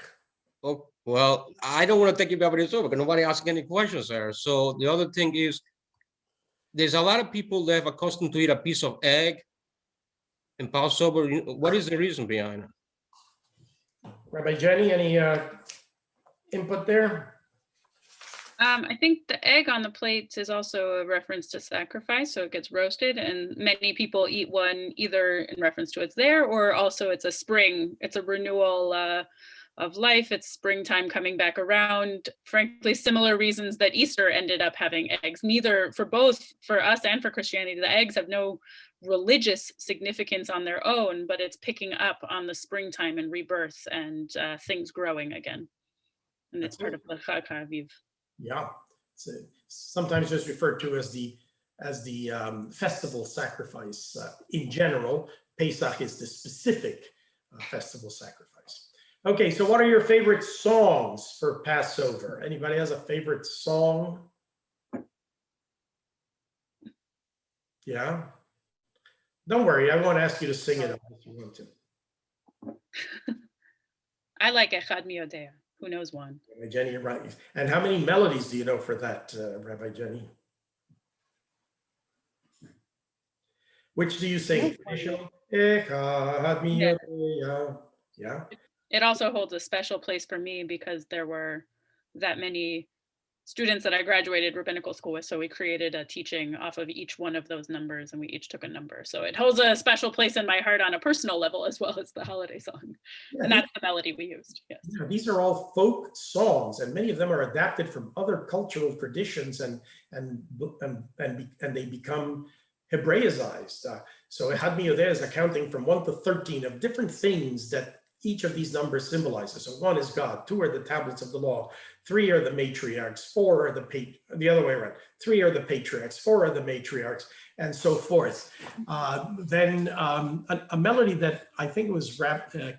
Oh, well, I don't want to take everybody's over because nobody asking any questions there. So the other thing is, there's a lot of people that have accustomed to eat a piece of egg in Passover. What is the reason behind it? Rabbi Jenny, any input there? I think the egg on the plates is also a reference to sacrifice, so it gets roasted, and many people eat one either in reference to it's there, or also it's a spring, it's a renewal of life, it's springtime coming back around. Frankly, similar reasons that Easter ended up having eggs. Neither, for both, for us and for Christianity, the eggs have no religious significance on their own, but it's picking up on the springtime and rebirth and things growing again. And it's part of the Chag HaAviv. Yeah, it's sometimes just referred to as the festival sacrifice. In general, Pesach is the specific festival sacrifice. Okay, so what are your favorite songs for Passover? Anybody has a favorite song? Yeah. Don't worry, I won't ask you to sing it if you want to. I like Echad Mi Yodea. Who knows one? Rabbi Jenny, you're right. And how many melodies do you know for that, Rabbi Jenny? Which do you sing? Echad Mi Yodea. Yeah. It also holds a special place for me because there were that many students that I graduated rabbinical school with. So we created a teaching off of each one of those numbers, and we each took a number. So it holds a special place in my heart on a personal level as well as the holiday song. Yeah, And that's the melody we used. Yes. yeah, these are all folk songs, and many of them are adapted from other cultural traditions, and they become Hebraized. So Had Miyodeh is accounting from 1 to 13 of different things that each of these numbers symbolizes. So 1 is God, 2 are the tablets of the law, 3 are the matriarchs, 4 are the other way around. 3 are the patriarchs, 4 are the matriarchs, and so forth. Then a melody that I think was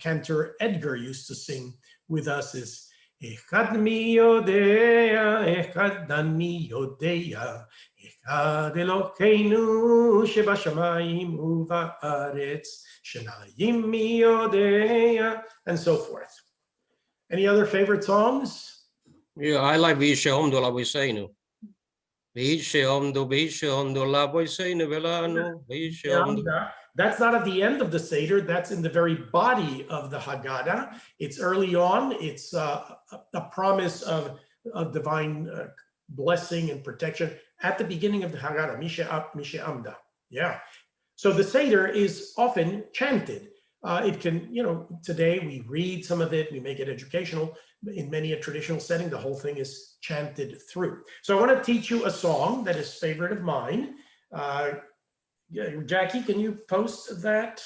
Cantor Edgar used to sing with us is Echad miyodea, echad ani yodea, echad Elokeinu shebashamayim uba'aretz, shenayim miyodea, and so forth. Any other favorite songs? Yeah, I like Visheomdo la Boiseinu. Visheomdo la Boiseinu velano. Visheomdo. That's not at the end of the Seder, that's in the very body of the Haggadah. It's early on, it's a promise of divine blessing and protection at the beginning of the Haggadah, Mishe Amda. Yeah. So the Seder is often chanted. It can, today we read some of it, we make it educational. In many a traditional setting, the whole thing is chanted through. So I want to teach you a song that is a favorite of mine. Jackie, can you post that?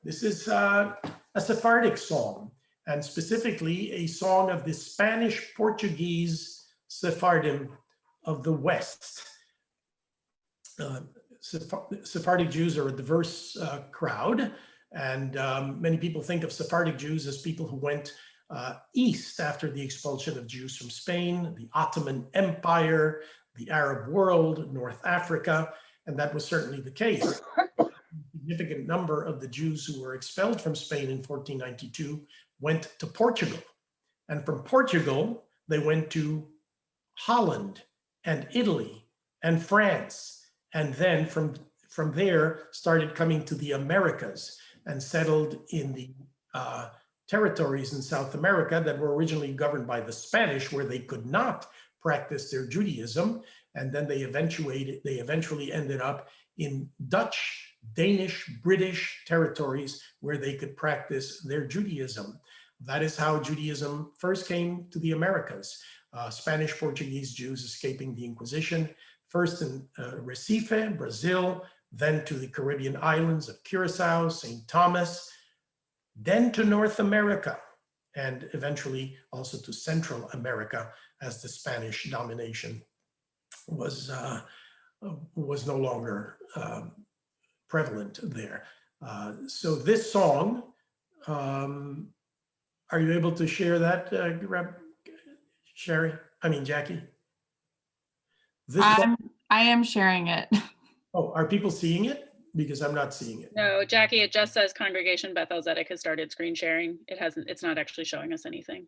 This is a Sephardic song, and specifically a song of the Spanish Portuguese Sephardim of the West. Sephardic Jews are a diverse crowd, and many people think of Sephardic Jews as people who went east after the expulsion of Jews from Spain, the Ottoman Empire, the Arab world, North Africa, and that was certainly the case. A significant number of the Jews who were expelled from Spain in 1492 went to Portugal, and from Portugal they went to Holland and Italy and France, and then from there started coming to the Americas and settled in the territories in South America that were originally governed by the Spanish, where they could not practice their Judaism, and then they eventually ended up in Dutch, Danish, British territories where they could practice their Judaism. That is how Judaism first came to the Americas. Spanish Portuguese Jews escaping the Inquisition, first in Recife, Brazil, then to the Caribbean islands of Curacao, St. Thomas, then to North America, and eventually also to Central America as the Spanish domination was no longer prevalent there. So this song, are you able to share that, Jackie? This song, I am sharing it. oh, are people seeing it? Because I'm not seeing it. No, Jackie, it just says Congregation Beth-El Zedek has started screen sharing. It's not actually showing us anything.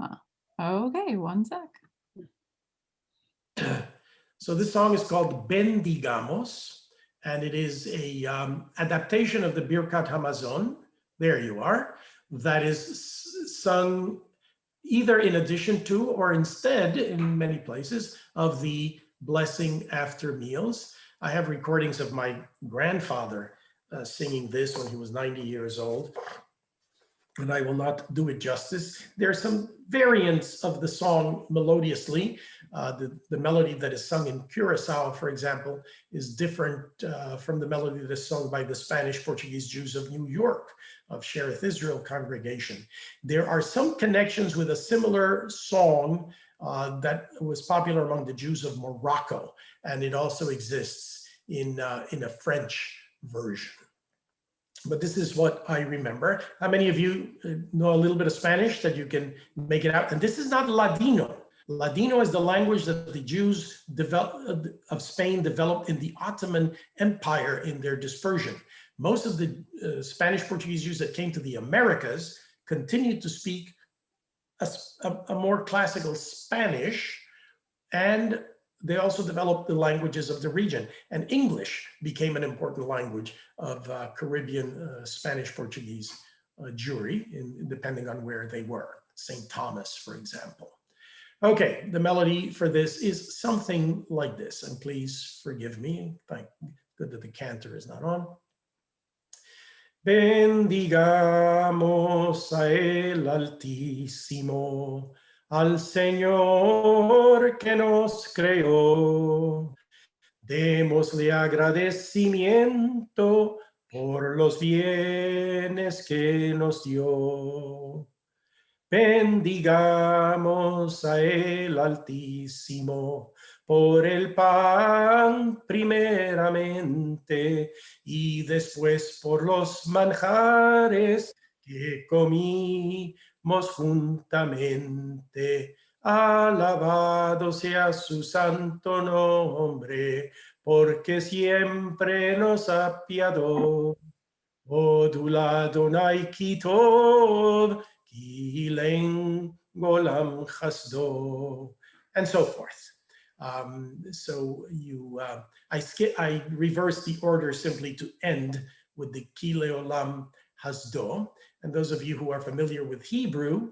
Huh. Okay, one sec. So this song is called Bendigamos, and it is a adaptation of the Birkat Hamazon. There you are. That is sung either in addition to or instead, in many places, of the blessing after meals. I have recordings of my grandfather singing this when he was 90 years old, and I will not do it justice. There are some variants of the song melodiously. The melody that is sung in Curacao, for example, is different from the melody that is sung by the Spanish Portuguese Jews of New York, of Shereth Israel congregation. There are some connections with a similar song that was popular among the Jews of Morocco, and it also exists in a French version. But this is what I remember. How many of you know a little bit of Spanish that you can make it out? And this is not Ladino. Ladino is the language that the Jews of Spain developed in the Ottoman Empire in their dispersion. Most of the Spanish Portuguese Jews that came to the Americas continued to speak a more classical Spanish, and they also developed the languages of the region. And English became an important language of Caribbean Spanish Portuguese Jewry, depending on where they were. St. Thomas, for example. Okay, the melody for this is something like this, and please forgive me. Thank good that the cantor is not on. Bendigamos a el Altísimo, al Señor que nos creó. Démosle agradecimiento por los bienes que nos dio. Bendigamos a el Altísimo por el pan primeramente y después por los manjares que comimos juntamente. Alabado sea su santo nombre, porque siempre nos apiadó. Odula Adonai Kitov, Kileng Golam Chasdo, and so forth. I reversed the order simply to end with the Ki Leolam Hasdo. And those of you who are familiar with Hebrew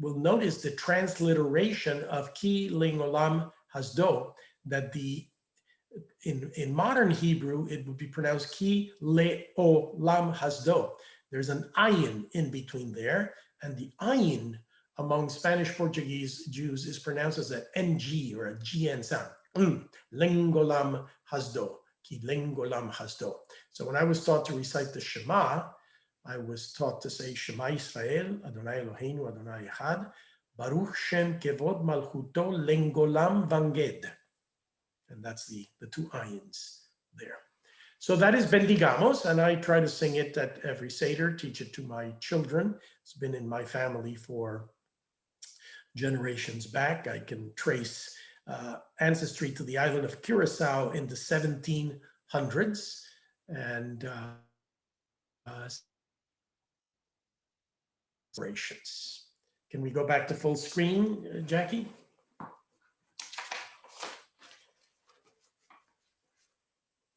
will notice the transliteration of Ki Leolam Hasdo, that in modern Hebrew, it would be pronounced Ki Leolam Hasdo. There's an ayin in between there, and the ayin among Spanish Portuguese Jews is pronounced as an ng or a gn sound. Lengolam Hasdo, Ki Lengolam Hasdo. So when I was taught to recite the Shema, I was taught to say Shema Yisrael, Adonai Eloheinu, Adonai Echad, Baruch Shem Kevod Malchuto Lengolam Vanged. And that's the two ayins there. So that is Bendigamos, and I try to sing it at every Seder, teach it to my children. It's been in my family for generations back. I can trace ancestry to the island of Curacao in the 1700s. And celebrations. Can we go back to full screen, Jackie?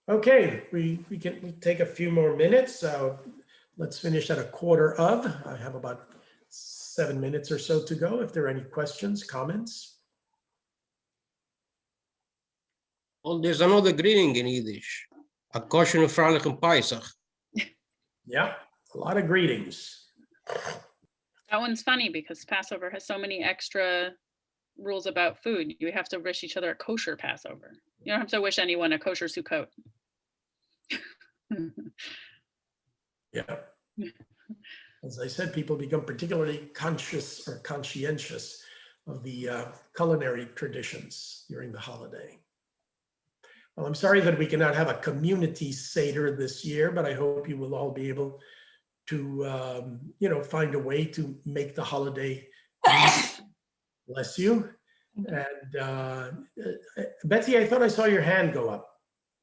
Okay, we can take a few more minutes. Let's finish at 1:15. I have about 7 minutes or so to go. If there are any questions, comments. Well, there's another greeting in Yiddish. A kosher frolicking Pesach. Yeah, a lot of greetings. That one's funny because Passover has so many extra rules about food. You have to wish each other a kosher Passover. You don't have to wish anyone a kosher Sukkot. Yeah. As I said, people become particularly conscious or conscientious of the culinary traditions during the holiday. Well, I'm sorry that we cannot have a community Seder this year, but I hope you will all be able to, find a way to make the holiday. Bless you. And Betsy, I thought I saw your hand go up.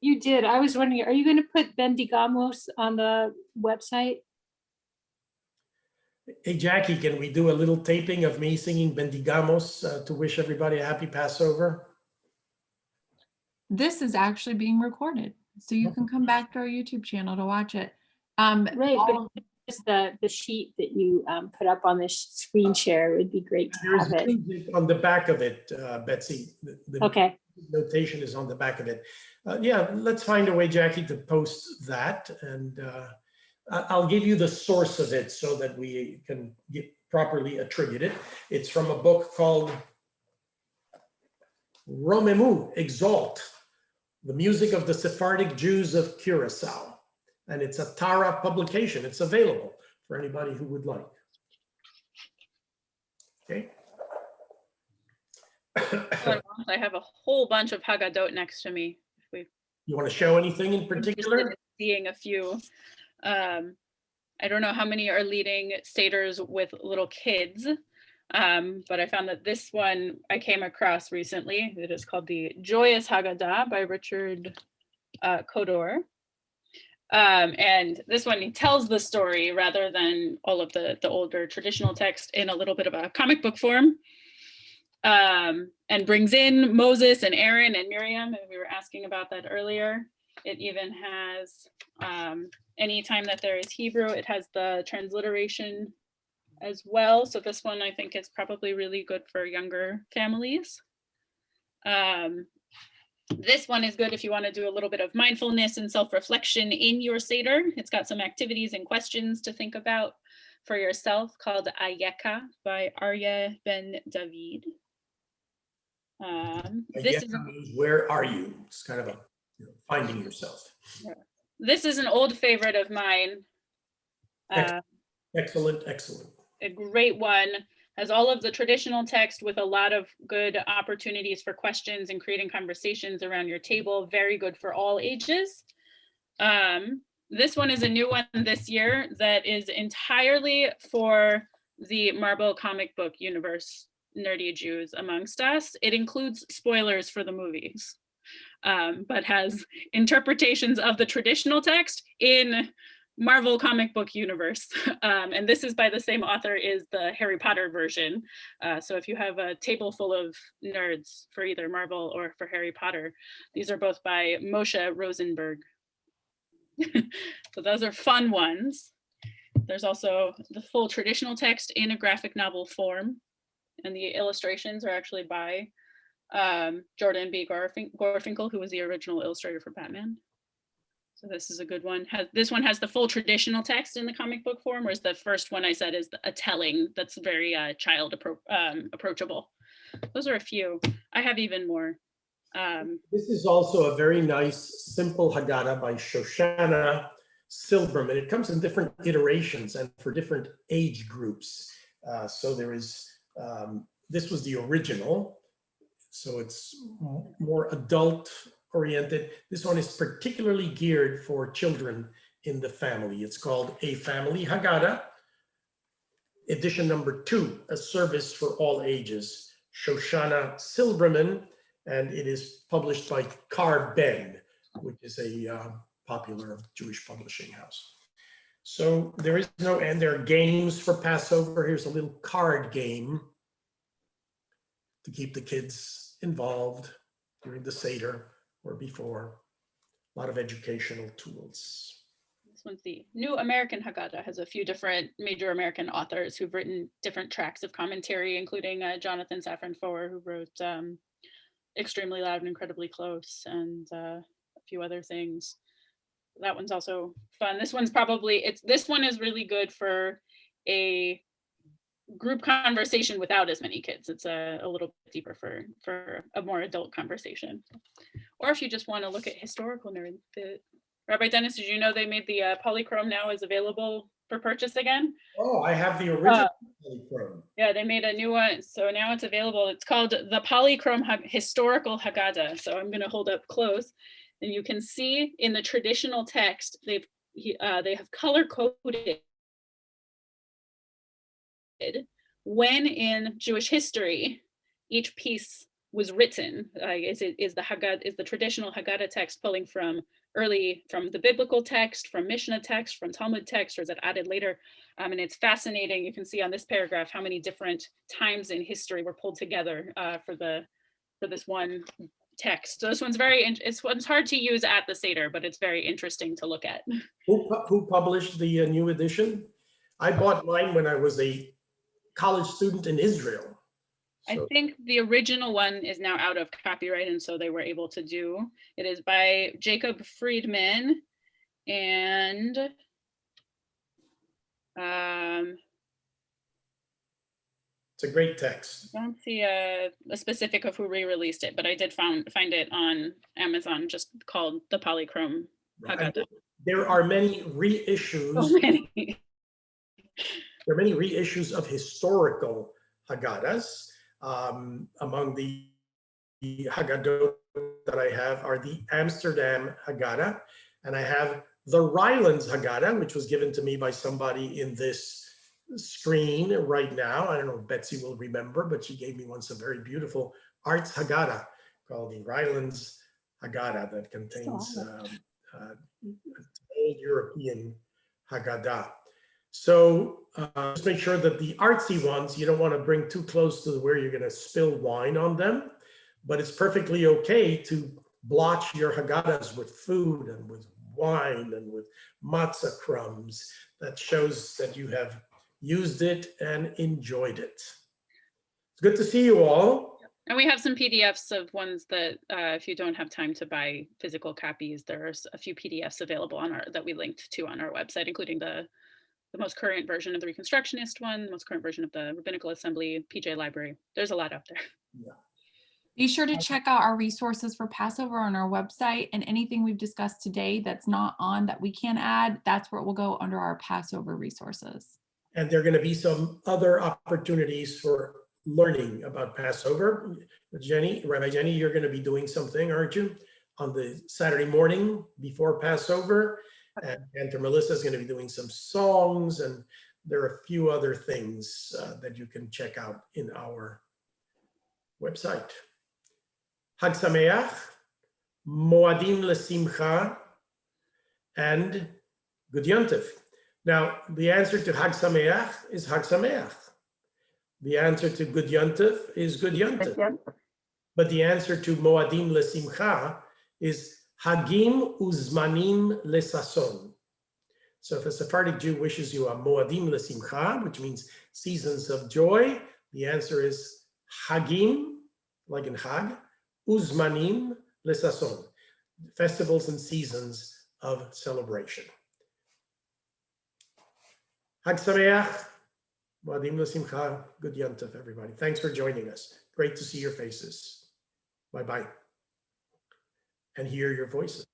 You did. I was wondering, are you going to put Bendigamos on the website? Hey, Jackie, can we do a little taping of me singing Bendigamos to wish everybody a happy Passover? This is actually being recorded, so you can come back to our YouTube channel to watch it. Right, all- but just the sheet that you put up on this screen share would be great to There's have it. music on the back of it, Betsy. The Okay, notation is on the back of it. Yeah, let's find a way, Jackie, to post that. And I'll give you the source of it so that we can get properly attribute it. It's from a book called Romemu, Exalt, the Music of the Sephardic Jews of Curacao. And it's a Tara publication. It's available for anybody who would like. Okay. I have a whole bunch of Haggadot next to me. If You want to show anything in we're interested particular? in seeing a few. I don't know how many are leading Seders with little kids, but I found that this one I came across recently. It is called the Joyous Haggadah by Richard Kodor. And this one, he tells the story rather than all of the older traditional text in a little bit of a comic book form, and brings in Moses and Aaron and Miriam. And we were asking about that earlier. It even has, anytime that there is Hebrew, it has the transliteration as well. So this one I think is probably really good for younger families. This one is good if you want to do a little bit of mindfulness and self-reflection in your Seder. It's got some activities and questions to think about for yourself, called Ayeka by Aryeh Ben David. This is where are you? It's kind of a finding yourself. This is an old favorite of mine. Excellent, excellent. A great one. Has all of the traditional text with a lot of good opportunities for questions and creating conversations around your table. Very good for all ages. This one is a new one this year that is entirely for the Marvel comic book universe nerdy Jews amongst us. It includes spoilers for the movies, but has interpretations of the traditional text in Marvel comic book universe. And this is by the same author as the Harry Potter version. So if you have a table full of nerds for either Marvel or for Harry Potter, these are both by Moshe Rosenberg. So those are fun ones. There's also the full traditional text in a graphic novel form. And the illustrations are actually by Jordan B. Gorfinkel, who was the original illustrator for Batman. So this is a good one. This one has the full traditional text in the comic book form, whereas the first one I said is a telling that's very child approachable. Those are a few. I have even more. This is also a very nice, simple Haggadah by Shoshanna Silverman. It comes in different iterations and for different age groups. So there is, this was the original, so it's more adult oriented. This one is particularly geared for children in the family. It's called A Family Haggadah, edition number 2, a service for all ages, Shoshanna Silverman, and it is published by Kar Ben, which is a popular Jewish publishing house. So there is no end. There are games for Passover. Here's a little card game to keep the kids involved during the Seder or before. A lot of educational tools. This one's the New American Haggadah. Has a few different major American authors who've written different tracks of commentary, including Jonathan Safran Foer, who wrote Extremely Loud and Incredibly Close, and a few other things. That one's also fun. This one's probably, this one is really good for a group conversation without as many kids. It's a little bit deeper for a more adult conversation. Or if you just want to look at historical nerd. Rabbi Dennis, did you know they made the polychrome now is available for purchase again? Oh, I have the original polychrome. Yeah, they made a new one, so now it's available. It's called the Polychrome Historical Haggadah. So I'm going to hold up close, and you can see in the traditional text they have color coded when in Jewish history each piece was written. Is the traditional Haggadah text pulling from the biblical text, from Mishnah text, from Talmud text, or is it added later? And it's fascinating. You can see on this paragraph how many different times in history were pulled together for this one text. So this one's it's hard to use at the Seder, but it's very interesting to look at. Who published the new edition? I bought mine when I was a college student in Israel. I think the original one is now out of copyright, and so they were able to do. It is by Jacob Friedman, and it's a great text. I don't see a specific of who re-released it, but I did find it on Amazon, just called the Polychrome Haggadah. There are many reissues. So many. There are many reissues of historical Haggadahs. Among the Haggadot that I have are the Amsterdam Haggadah, and I have the Rylands Haggadah, which was given to me by somebody in this screen right now. I don't know if Betsy will remember, but she gave me once a very beautiful arts Haggadah called the Rylands Haggadah that contains old European Haggadah. So just make sure that the artsy ones, you don't want to bring too close to where you're going to spill wine on them, but it's perfectly okay to blotch your Haggadahs with food and with wine and with matzah crumbs. That shows that you have used it, and enjoyed it. It's good to see you all. And we have some PDFs of ones that if you don't have time to buy physical copies, there's a few PDFs available on our that we linked to on our website, including the most current version of the Reconstructionist one, the most current version of the Rabbinical Assembly, PJ Library. There's a lot out there. Be sure to check out our resources for Passover on our website, and anything we've discussed today that's not on that we can add, that's where it will go under our Passover resources. And there are going to be some other opportunities for learning about Passover. Rabbi Jenny, you're going to be doing something, aren't you, on the Saturday morning before Passover? And Cantor Melissa is going to be doing some songs, and there are a few other things that you can check out in our website. Hag Sameach, Moadim L'Simcha, and Good Yontif. Now, the answer to Hag Sameach is Hag Sameach. The answer to Good Yontif is Good Yontif. But the answer to Moadim L'Simcha is Hagim Uzmanim Lesason. So if a Sephardic Jew wishes you a Moadim L'Simcha, which means seasons of joy, the answer is Hagim, like in Hag, Uzmanim Lesason, festivals and seasons of celebration. Hag Sameach, Moadim L'Simcha, Good Yontif, everybody. Thanks for joining us. Great to see your faces. Bye-bye. And hear your voices.